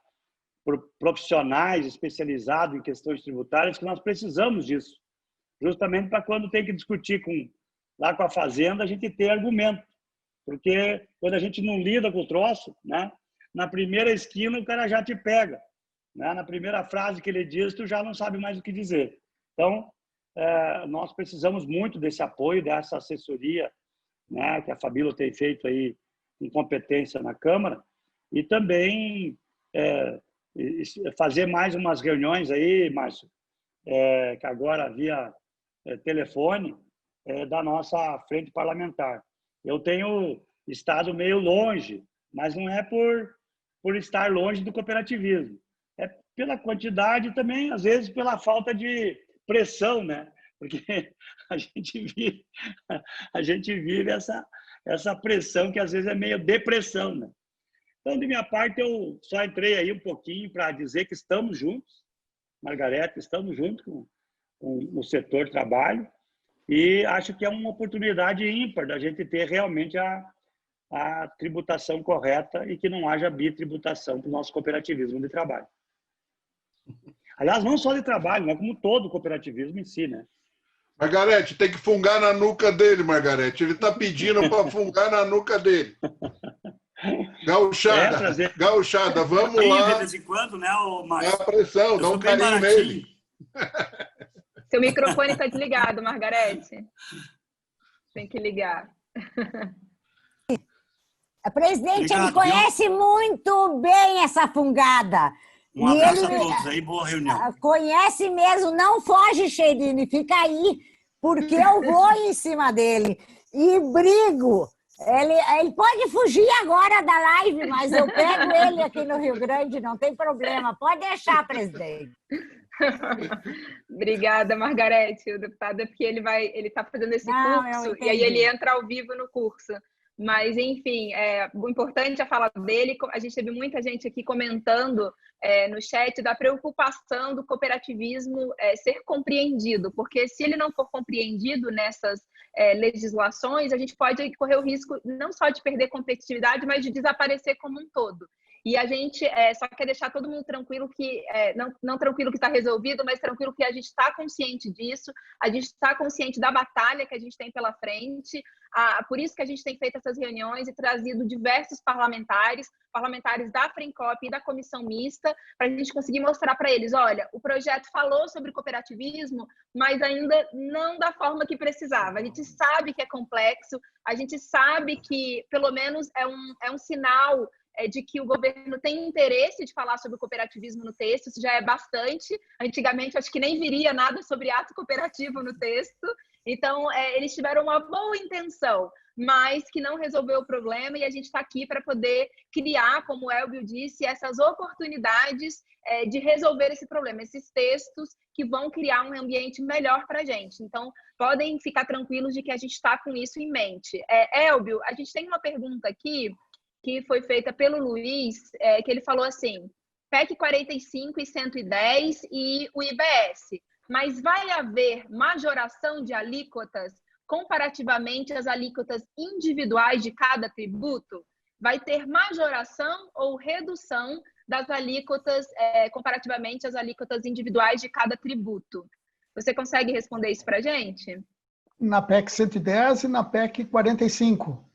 por profissionais especializados em questões tributárias, que nós precisamos disso, justamente para quando tem que discutir lá com a Fazenda, a gente ter argumento, porque quando a gente não lida com o troço, né, na primeira esquina o cara já te pega, né, na primeira frase que ele diz, tu já não sabe mais o que dizer. Então, nós precisamos muito desse apoio, dessa assessoria, né, que a Fabíola tem feito aí com competência na Câmara, e também fazer mais umas reuniões aí, Márcio, que agora via telefone, da nossa frente parlamentar. Eu tenho estado meio longe, mas não é por estar longe do cooperativismo. É pela quantidade também, às vezes pela falta de pressão, né, porque a gente vive essa pressão que às vezes é meio depressão, né? Então, de minha parte, eu só entrei aí um pouquinho para dizer que estamos juntos, Margarete, estamos juntos com o setor trabalho, e acho que é uma oportunidade ímpar da gente ter realmente a tributação correta e que não haja bitributação para o nosso cooperativismo de trabalho. Aliás, não só de trabalho, mas como todo o cooperativismo em si, né? Margarete, tem que fungar na nuca dele, Margarete. Ele está pedindo para fungar na nuca dele. Gauchada, Gauchada, vamos lá. De vez em quando, né, Márcio? Dá pressão, dá um carinho nele. Seu microfone está desligado, Margarete. Tem que ligar. A presidente, ele conhece muito bem essa fungada. Um abraço a todos aí, boa reunião. Conhece mesmo, não foge, Cheirini, fica aí, porque eu vou em cima dele e brigo. Ele pode fugir agora da live, mas eu pego ele aqui no Rio Grande, não tem problema. Pode deixar, presidente. Obrigada, Margarete. O deputado é porque ele está fazendo esse curso e aí ele entra ao vivo no curso. Mas, enfim, o importante é falar dele. A gente teve muita gente aqui comentando no chat da preocupação do cooperativismo ser compreendido, porque se ele não for compreendido nessas legislações, a gente pode correr o risco não só de perder competitividade, mas de desaparecer como um todo. E a gente só quer deixar todo mundo tranquilo que, não tranquilo que está resolvido, mas tranquilo que a gente está consciente disso, a gente está consciente da batalha que a gente tem pela frente, por isso que a gente tem feito essas reuniões e trazido diversos parlamentares da Frencop e da Comissão Mista, para a gente conseguir mostrar para eles, olha, o projeto falou sobre cooperativismo, mas ainda não da forma que precisava. A gente sabe que é complexo, a gente sabe que, pelo menos, é um sinal de que o governo tem interesse de falar sobre o cooperativismo no texto, isso já é bastante. Antigamente, acho que nem viria nada sobre ato cooperativo no texto. Então, eles tiveram uma boa intenção, mas que não resolveu o problema, e a gente está aqui para poder criar, como o Elbio disse, essas oportunidades de resolver esse problema, esses textos que vão criar um ambiente melhor para a gente. Então, podem ficar tranquilos de que a gente está com isso em mente. Elbio, a gente tem uma pergunta aqui, que foi feita pelo Luiz, que ele falou assim, PEC 45 e 110 e o IBS, mas vai haver majoração de alíquotas comparativamente às alíquotas individuais de cada tributo? Vai ter majoração ou redução das alíquotas comparativamente às alíquotas individuais de cada tributo? Você consegue responder isso para a gente? Na PEC 110 e na PEC 45.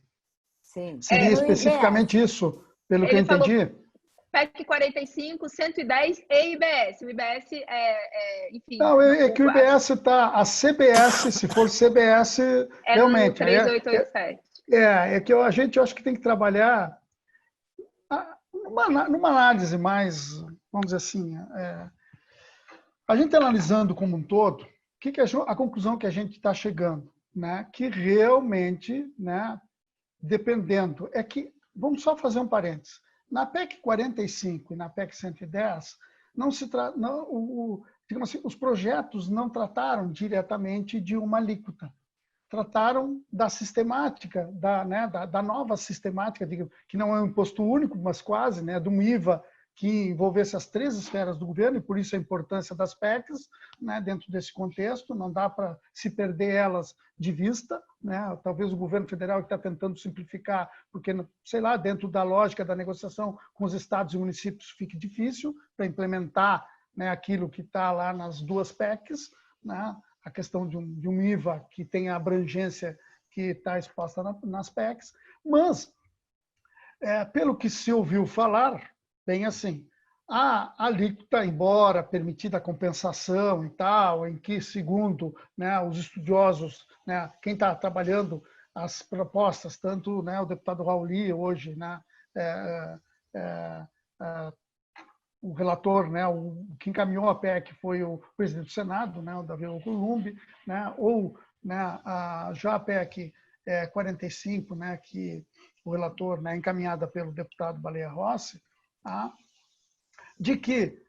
Sim. Seria especificamente isso, pelo que eu entendi? PEC 45, 110 e IBS. O IBS enfim... Não, é que o IBS está... A CBS, se for CBS, realmente... No 3887. É que a gente, eu acho que tem que trabalhar numa análise mais, vamos dizer assim... a gente analisando como um todo, a conclusão que a gente está chegando, né? Que realmente, né? Dependendo, vamos só fazer um parênteses, na PEC 45 e na PEC 110, digamos assim, os projetos não trataram diretamente de uma alíquota, trataram da sistemática, da nova sistemática, que não é um imposto único, mas quase, né, de um IVA que envolvesse as três esferas do governo, e por isso a importância das PECs, né, dentro desse contexto, não dá para se perder elas de vista, né? Talvez o governo federal está tentando simplificar, porque, sei lá, dentro da lógica da negociação com os estados e municípios fique difícil para implementar, né, aquilo que está lá nas duas PECs, né? A questão de um IVA que tem a abrangência que está exposta nas PECs, mas, pelo que se ouviu falar, bem assim, a alíquota, embora permitida a compensação e tal, em que, segundo, né, os estudiosos, né, quem está trabalhando as propostas, tanto, né, o deputado Rauli hoje, né, o relator, né, que encaminhou a PEC foi o presidente do Senado, né, o Davi Alcolumbre, né, ou, né, já a PEC 45, né, que o relator, né, encaminhada pelo deputado Baleia Rossi, de que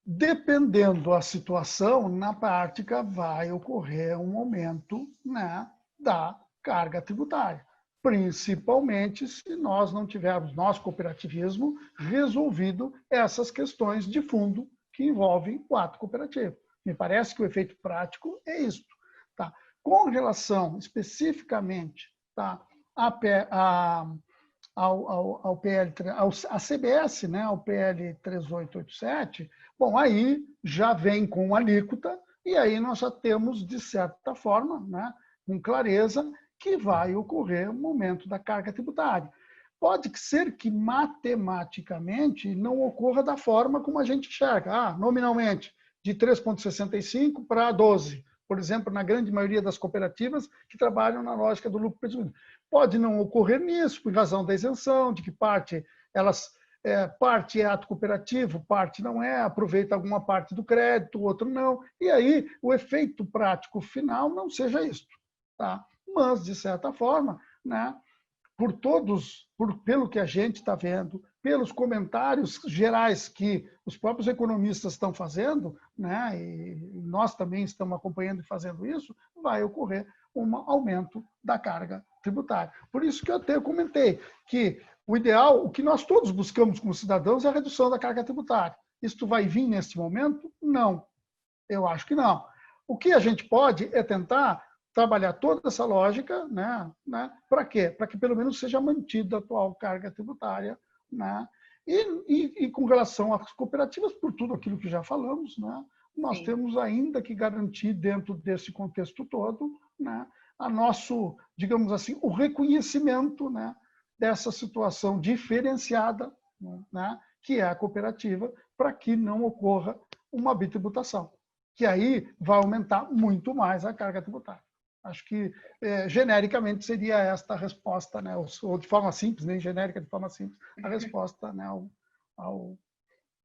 dependendo da situação, na prática vai ocorrer um aumento, né, da carga tributária, principalmente se nós não tivermos, nosso cooperativismo, resolvido essas questões de fundo que envolvem o ato cooperativo. Me parece que o efeito prático é isto. Tá? Com relação especificamente, tá, ao CBS, né, ao PL 3887, bom, aí já vem com alíquota e aí nós já temos, de certa forma, né, com clareza, que vai ocorrer um aumento da carga tributária. Pode ser que matematicamente não ocorra da forma como a gente enxerga, nominalmente, de 3,65 para 12, por exemplo, na grande maioria das cooperativas que trabalham na lógica do lucro presumido. Pode não ocorrer nisso, por razão da isenção, de que parte é ato cooperativo, parte não é, aproveita alguma parte do crédito, outro não, e aí o efeito prático final não seja isto. Tá? Mas, de certa forma, né, pelo que a gente está vendo, pelos comentários gerais que os próprios economistas estão fazendo, né, e nós também estamos acompanhando e fazendo isso, vai ocorrer um aumento da carga tributária. Por isso que eu até comentei que o ideal, o que nós todos buscamos como cidadãos é a redução da carga tributária. Isto vai vir neste momento? Não. Eu acho que não. O que a gente pode é tentar trabalhar toda essa lógica, né, para quê? Para que pelo menos seja mantida a atual carga tributária, né? E com relação às cooperativas, por tudo aquilo que já falamos, né, nós temos ainda que garantir dentro desse contexto todo, né, digamos assim, o reconhecimento, né, dessa situação diferenciada, né, que é a cooperativa, para que não ocorra uma bitributação, que aí vai aumentar muito mais a carga tributária. Acho que, genericamente, seria esta a resposta, né? Ou de forma simples, nem genérica, de forma simples, a resposta, né, ao...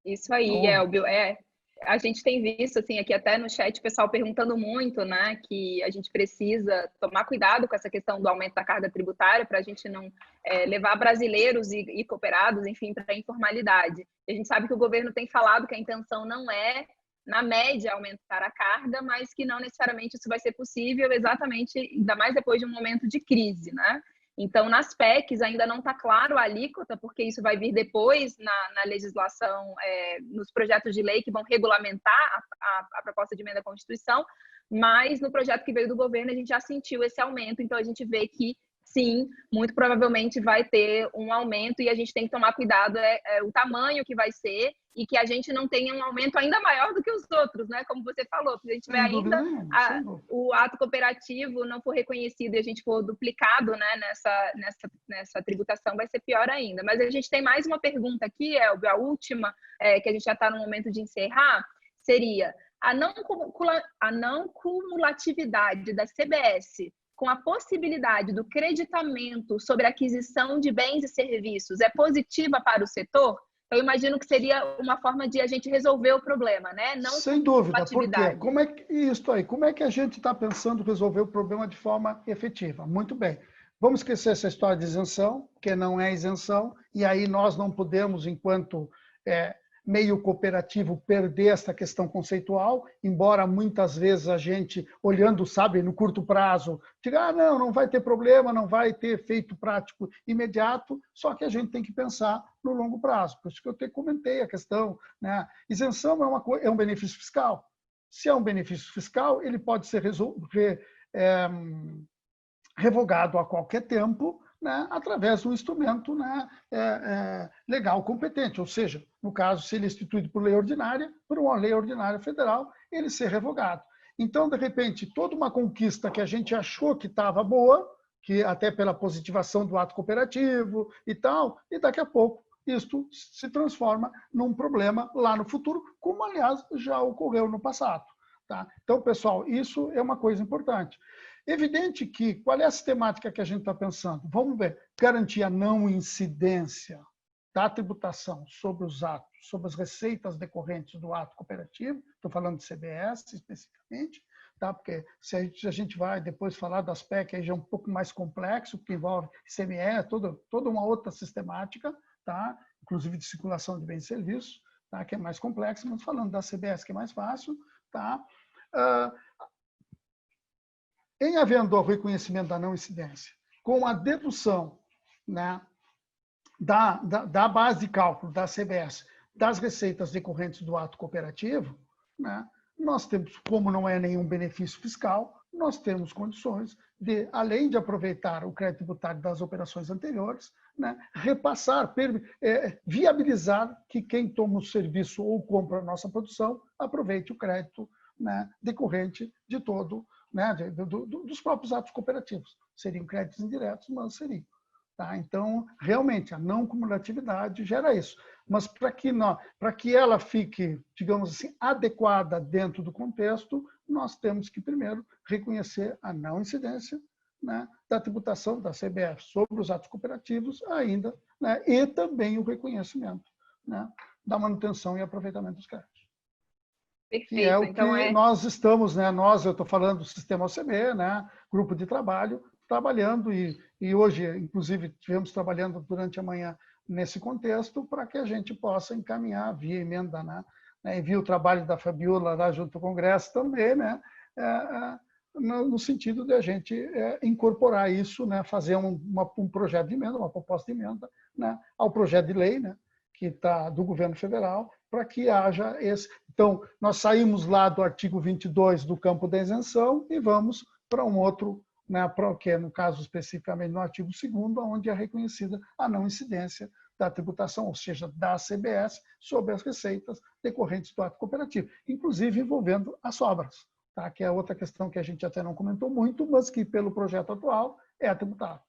Isso aí, Elbio. A gente tem visto, assim, aqui até no chat, o pessoal perguntando muito, né, que a gente precisa tomar cuidado com essa questão do aumento da carga tributária para a gente não levar brasileiros e cooperados, enfim, para a informalidade. A gente sabe que o governo tem falado que a intenção não é, na média, aumentar a carga, mas que não necessariamente isso vai ser possível exatamente, ainda mais depois de um momento de crise, né? Então, nas PECs ainda não está claro a alíquota, porque isso vai vir depois na legislação, nos projetos de lei que vão regulamentar a proposta de emenda à Constituição, mas no projeto que veio do governo a gente já sentiu esse aumento, então a gente vê que sim, muito provavelmente vai ter um aumento e a gente tem que tomar cuidado o tamanho que vai ser e que a gente não tenha um aumento ainda maior do que os outros, né? Como você falou, se a gente tiver ainda o ato cooperativo não for reconhecido e a gente for duplicado, né, nessa tributação, vai ser pior ainda. Mas a gente tem mais uma pergunta aqui, Elbio, a última, que a gente já está no momento de encerrar, seria a não cumulatividade da CBS com a possibilidade do creditamento sobre aquisição de bens e serviços é positiva para o setor? Eu imagino que seria uma forma de a gente resolver o problema, né? Não sem dúvida, porque como é que a gente está pensando resolver o problema de forma efetiva? Muito bem. Vamos esquecer essa história de isenção, que não é isenção, e aí nós não podemos, enquanto meio cooperativo, perder essa questão conceitual, embora muitas vezes a gente, olhando, sabe, no curto prazo, diga, não vai ter problema, não vai ter efeito prático imediato, só que a gente tem que pensar no longo prazo. Por isso que eu te comentei a questão, né? Isenção é um benefício fiscal. Se é um benefício fiscal, ele pode ser revogado a qualquer tempo, né, através de um instrumento, né, legal competente, ou seja, no caso, se ele é instituído por lei ordinária, por uma lei ordinária federal, ele ser revogado. Então, de repente, toda uma conquista que a gente achou que estava boa, que até pela positivação do ato cooperativo e tal, e daqui a pouco isto se transforma num problema lá no futuro, como, aliás, já ocorreu no passado. Tá? Então, pessoal, isso é uma coisa importante. Evidente que, qual é a sistemática que a gente está pensando? Vamos ver, garantir a não incidência da tributação sobre os atos, sobre as receitas decorrentes do ato cooperativo, estou falando de CBS especificamente, tá? Porque se a gente vai depois falar das PEC, aí já é um pouco mais complexo, porque envolve ICMS, toda uma outra sistemática, tá? Inclusive de circulação de bens e serviços, tá? Que é mais complexo, mas falando da CBS, que é mais fácil, tá? Em havendo o reconhecimento da não incidência, com a dedução, né, da base de cálculo da CBS das receitas decorrentes do ato cooperativo, né, nós temos, como não é nenhum benefício fiscal, nós temos condições de, além de aproveitar o crédito tributário das operações anteriores, né, repassar, viabilizar que quem toma o serviço ou compra a nossa produção aproveite o crédito, né, decorrente de todo, né, dos próprios atos cooperativos. Seriam créditos indiretos, mas seriam. Tá? Então, realmente, a não cumulatividade gera isso. Mas para que ela fique, digamos assim, adequada dentro do contexto, nós temos que, primeiro, reconhecer a não incidência, né, da tributação da CBF sobre os atos cooperativos ainda, né, e também o reconhecimento, né, da manutenção e aproveitamento dos créditos. Perfeito. Que é o então, que nós estamos, né? Eu estou falando do Sistema OCB, né? Grupo de trabalho, trabalhando e hoje, inclusive, estivemos trabalhando durante a manhã nesse contexto para que a gente possa encaminhar via emenda, né? E via o trabalho da Fabiola lá junto ao Congresso também, né? No sentido de a gente incorporar isso, né? Fazer um projeto de emenda, uma proposta de emenda, né? Ao projeto de lei, né? Que está do governo federal, para que haja esse... Então, nós saímos lá do artigo 22 do campo da isenção e vamos para um outro, né, que é, no caso, especificamente no artigo 2º, onde é reconhecida a não incidência da tributação, ou seja, da CBS, sobre as receitas decorrentes do ato cooperativo, inclusive envolvendo as sobras, tá? Que é outra questão que a gente até não comentou muito, mas que, pelo projeto atual, é tributável.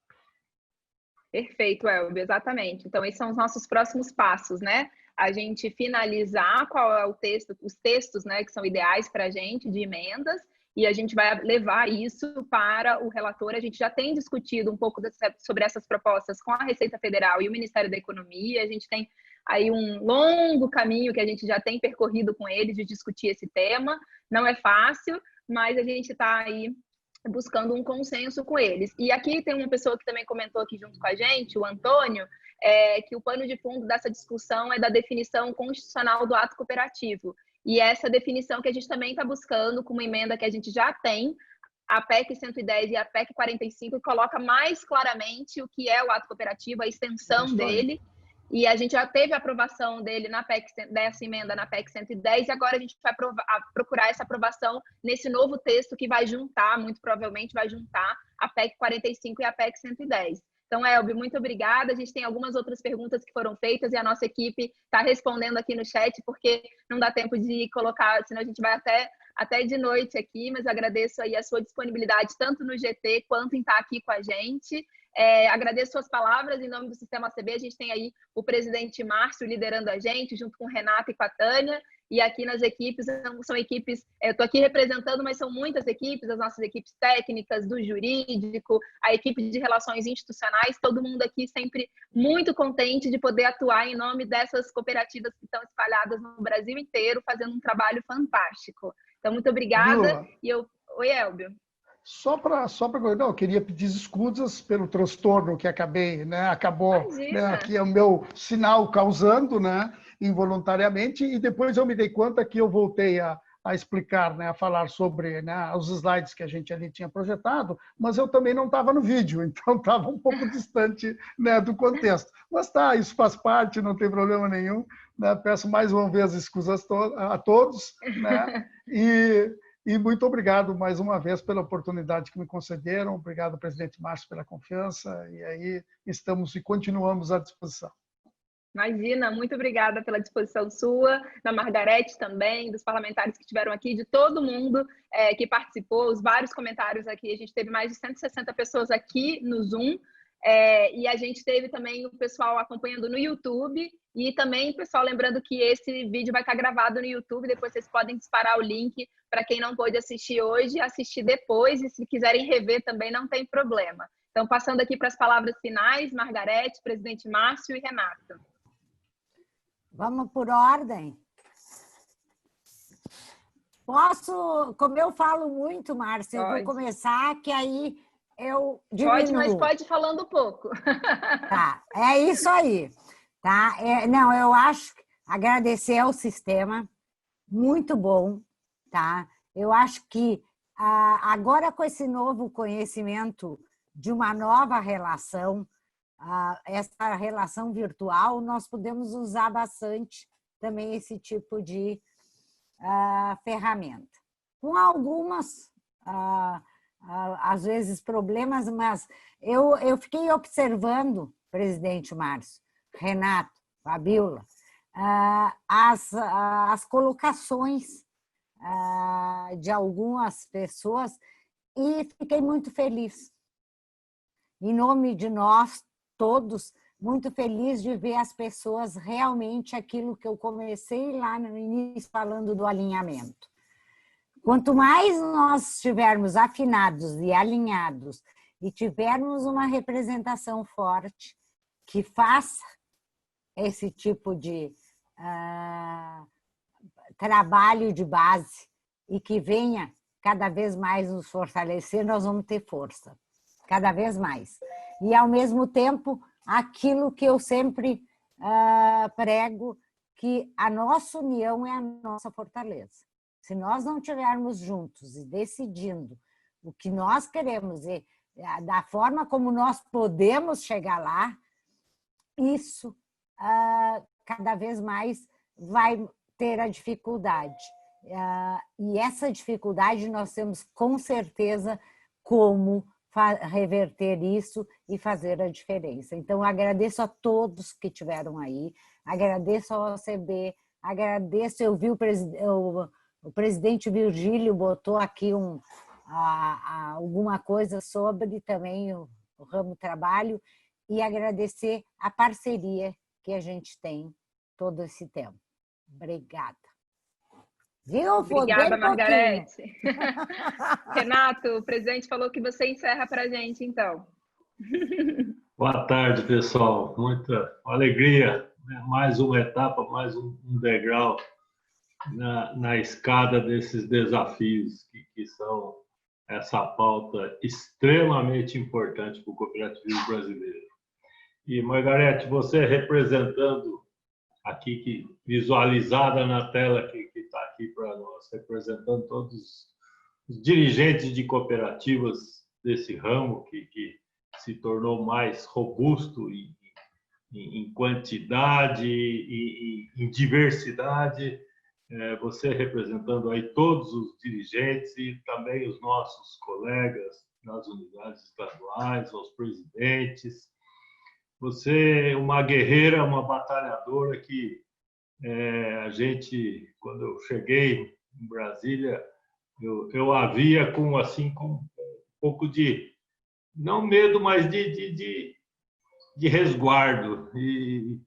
Perfeito, Elbio, exatamente. Então, esses são os nossos próximos passos, né? A gente finalizar qual é o texto, os textos, né, que são ideais para a gente, de emendas, e a gente vai levar isso para o relator. A gente já tem discutido um pouco sobre essas propostas com a Receita Federal e o Ministério da Economia. A gente tem aí um longo caminho que a gente já tem percorrido com eles de discutir esse tema. Não é fácil, mas a gente está aí buscando um consenso com eles. E aqui tem uma pessoa que também comentou aqui junto com a gente, o Antônio, que o pano de fundo dessa discussão é da definição constitucional do ato cooperativo. E essa definição que a gente também está buscando com uma emenda que a gente já tem, a PEC 110 e a PEC 45, que coloca mais claramente o que é o ato cooperativo, a extensão dele. E a gente já teve a aprovação dele dessa emenda na PEC 110, e agora a gente vai procurar essa aprovação nesse novo texto que vai juntar, muito provavelmente vai juntar a PEC 45 e a PEC 110. Então, Elbio, muito obrigada. A gente tem algumas outras perguntas que foram feitas e a nossa equipe está respondendo aqui no chat, porque não dá tempo de colocar, senão a gente vai até de noite aqui, mas agradeço aí a sua disponibilidade, tanto no GT quanto em estar aqui com a gente. Agradeço suas palavras em nome do Sistema OCB. A gente tem aí o presidente Márcio liderando a gente, junto com o Renato e com a Tânia, e aqui nas equipes, são equipes, eu estou aqui representando, mas são muitas equipes, as nossas equipes técnicas, do jurídico, a equipe de relações institucionais, todo mundo aqui sempre muito contente de poder atuar em nome dessas cooperativas que estão espalhadas no Brasil inteiro, fazendo um trabalho fantástico. Então, muito obrigada. Oi, Elbio. Só para não, eu queria pedir desculpas pelo transtorno que acabou, né, aqui é o meu sinal causando, né, involuntariamente, e depois eu me dei conta que eu voltei a explicar, né, a falar sobre, né, os slides que a gente ali tinha projetado, mas eu também não estava no vídeo, então estava um pouco distante, né, do contexto. Mas tá, isso faz parte, não tem problema nenhum, né, peço mais uma vez desculpas a todos, né, e muito obrigado mais uma vez pela oportunidade que me concederam. Obrigado, presidente Márcio, pela confiança. E aí estamos e continuamos à disposição. Imagina, muito obrigada pela disposição sua, da Margarete também, dos parlamentares que estiveram aqui, de todo mundo que participou, os vários comentários aqui. A gente teve mais de 160 pessoas aqui no Zoom. E a gente teve também o pessoal acompanhando no YouTube e também, pessoal, lembrando que esse vídeo vai estar gravado no YouTube, depois vocês podem disparar o link para quem não pôde assistir hoje, assistir depois, e se quiserem rever também não tem problema. Então, passando aqui para as palavras finais, Margarete, presidente Márcio e Renato. Vamos por ordem. Posso, como eu falo muito, Márcia, eu vou começar, que aí eu diminuo. Pode, mas pode falando pouco. Tá, é isso aí. Tá? Não, eu acho que agradecer ao sistema, muito bom, tá? Eu acho que agora com esse novo conhecimento de uma nova relação, essa relação virtual, nós podemos usar bastante também esse tipo de ferramenta. Com algumas, às vezes, problemas, mas eu fiquei observando, presidente Márcio, Renato, Fabíola, as colocações de algumas pessoas e fiquei muito feliz. Em nome de nós todos, muito feliz de ver as pessoas realmente aquilo que eu comecei lá no início falando do alinhamento. Quanto mais nós estivermos afinados e alinhados e tivermos uma representação forte que faça esse tipo de trabalho de base e que venha cada vez mais nos fortalecer, nós vamos ter força, cada vez mais. E, ao mesmo tempo, aquilo que eu sempre prego, que a nossa união é a nossa fortaleza. Se nós não estivermos juntos e decidindo o que nós queremos e da forma como nós podemos chegar lá, isso cada vez mais vai ter a dificuldade. E essa dificuldade nós temos com certeza como reverter isso e fazer a diferença. Então, agradeço a todos que estiveram aí, agradeço ao OCB, agradeço, eu vi o presidente Virgílio botou aqui alguma coisa sobre também o ramo trabalho e agradecer a parceria que a gente tem todo esse tempo. Obrigada. Viu? Obrigada, Margarete. Renato, o presidente falou que você encerra para a gente, então. Boa tarde, pessoal. Muita alegria. Mais uma etapa, mais um degrau na escada desses desafios que são essa pauta extremamente importante para o cooperativismo brasileiro. E, Margarete, você representando aqui, visualizada na tela que está aqui para nós, representando todos os dirigentes de cooperativas desse ramo que se tornou mais robusto em quantidade e em diversidade, você representando aí todos os dirigentes e também os nossos colegas nas unidades estaduais, os presidentes. Você é uma guerreira, uma batalhadora que a gente, quando eu cheguei em Brasília, eu a via com um pouco de, não medo, mas de resguardo. E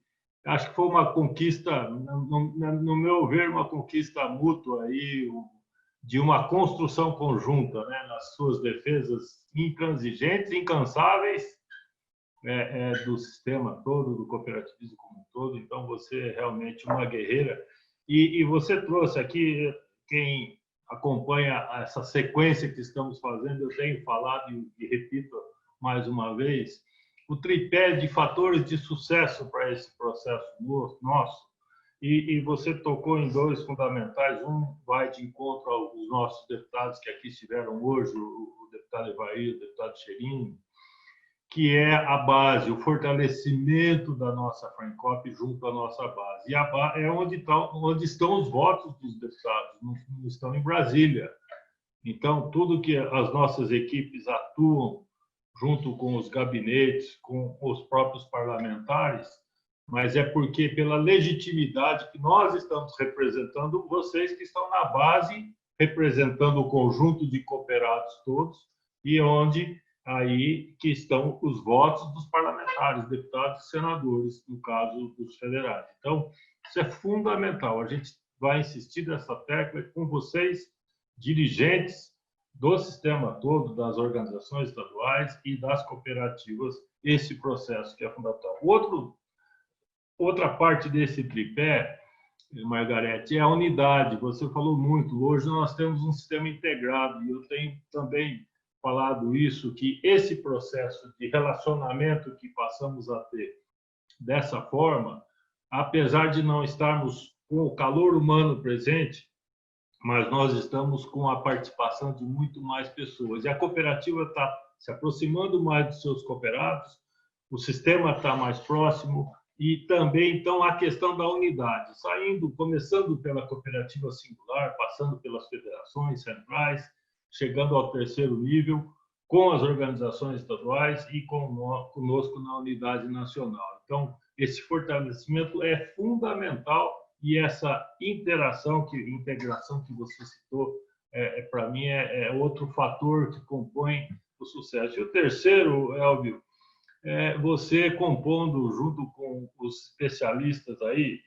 acho que foi uma conquista, no meu ver, uma conquista mútua aí, de uma construção conjunta, né, nas suas defesas intransigentes, incansáveis, do sistema todo, do cooperativismo como um todo. Então, você é realmente uma guerreira. E você trouxe aqui, quem acompanha essa sequência que estamos fazendo, eu tenho falado e repito mais uma vez, o tripé de fatores de sucesso para esse processo nosso. E você tocou em dois fundamentais. Um vai de encontro aos nossos deputados que aqui estiveram hoje, o deputado Evair, o deputado Cheirinho, que é a base, o fortalecimento da nossa FRENCOP junto à nossa base. E é onde estão os votos dos deputados, não estão em Brasília. Então, tudo que as nossas equipes atuam junto com os gabinetes, com os próprios parlamentares, mas é porque, pela legitimidade que nós estamos representando, vocês que estão na base, representando o conjunto de cooperados todos, e onde aí que estão os votos dos parlamentares, deputados e senadores, no caso dos federais. Então, isso é fundamental. A gente vai insistir nessa tecla com vocês, dirigentes do sistema todo, das organizações estaduais e das cooperativas, esse processo que é fundamental. Outra parte desse tripé, Margarete, é a unidade. Você falou muito. Hoje nós temos um sistema integrado e eu tenho também falado isso, que esse processo de relacionamento que passamos a ter dessa forma apesar de não estarmos com o calor humano presente, mas nós estamos com a participação de muito mais pessoas. E a cooperativa está se aproximando mais dos seus cooperados, o sistema está mais próximo e também, então, a questão da unidade, começando pela cooperativa singular, passando pelas federações centrais, chegando ao terceiro nível, com as organizações estaduais e conosco na unidade nacional. Então, esse fortalecimento é fundamental e essa integração que você citou, para mim, é outro fator que compõe o sucesso. E o terceiro, Elvio, você compondo, junto com os especialistas aí,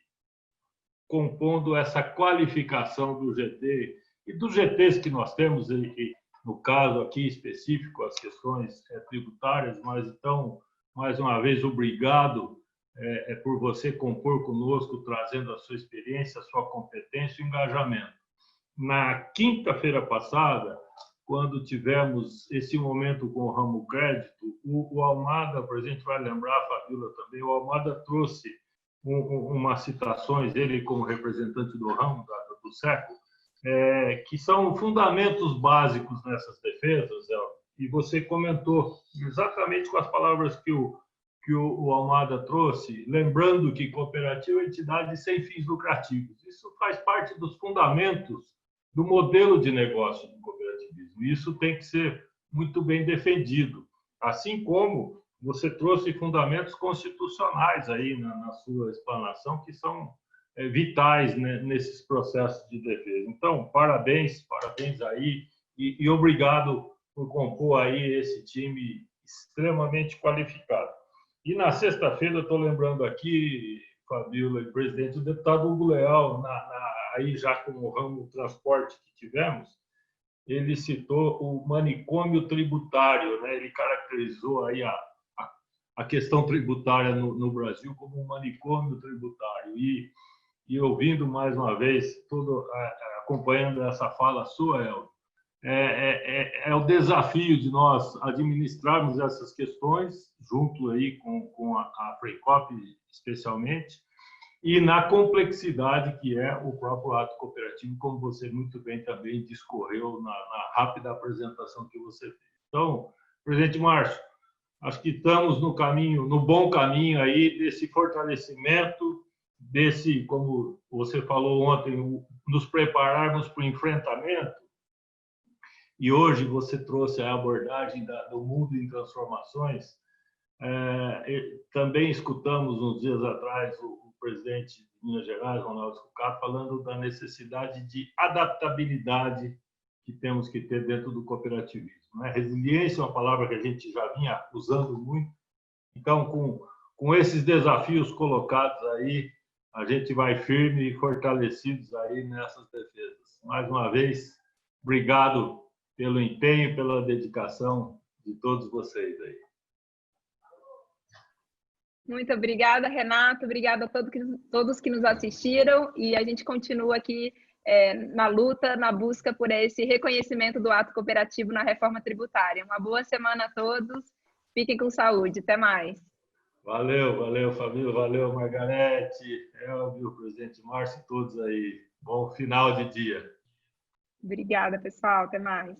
compondo essa qualificação do GT e dos GTs que nós temos, e, no caso aqui específico, as questões tributárias, mas então, mais uma vez, obrigado por você compor conosco, trazendo a sua experiência, a sua competência e engajamento. Na quinta-feira passada, quando tivemos esse momento com o ramo crédito, o Almada, o presidente vai lembrar, a Fabíola também, o Almada trouxe umas citações, ele como representante do ramo, do SECO, que são fundamentos básicos nessas defesas, e você comentou exatamente com as palavras que o Almada trouxe, lembrando que cooperativa é entidade sem fins lucrativos. Isso faz parte dos fundamentos do modelo de negócio do cooperativismo. Isso tem que ser muito bem defendido, assim como você trouxe fundamentos constitucionais aí na sua explanação, que são vitais, né, nesses processos de defesa. Então, parabéns aí e obrigado por compor aí esse time extremamente qualificado. E na sexta-feira, eu estou lembrando aqui, Fabíola e presidente, o deputado Hugo Leal, aí já com o ramo do transporte que tivemos, ele citou o manicômio tributário, né? Ele caracterizou aí a questão tributária no Brasil como um manicômio tributário. E ouvindo mais uma vez, acompanhando essa fala sua, Elvio, é o desafio de nós administrarmos essas questões, junto aí com a Freicop, especialmente, e na complexidade que é o próprio ato cooperativo, como você muito bem também discorreu na rápida apresentação que você fez. Então, presidente Márcio, acho que estamos no bom caminho aí desse fortalecimento, desse, como você falou ontem, nos prepararmos para o enfrentamento. E hoje você trouxe a abordagem do mundo em transformações. Também escutamos uns dias atrás o presidente de Minas Gerais, Ronaldo Scucato, falando da necessidade de adaptabilidade que temos que ter dentro do cooperativismo. Resiliência é uma palavra que a gente já vinha usando muito. Então, com esses desafios colocados aí, a gente vai firme e fortalecidos aí nessas defesas. Mais uma vez, obrigado pelo empenho, pela dedicação de todos vocês aí. Muito obrigada, Renato. Obrigada a todos que nos assistiram. E a gente continua aqui na luta, na busca por esse reconhecimento do ato cooperativo na reforma tributária. Uma boa semana a todos. Fiquem com saúde. Até mais. Valeu, Fabíola. Valeu, Margarete, Elvio, presidente Márcio e todos aí. Bom final de dia. Obrigada, pessoal. Até mais.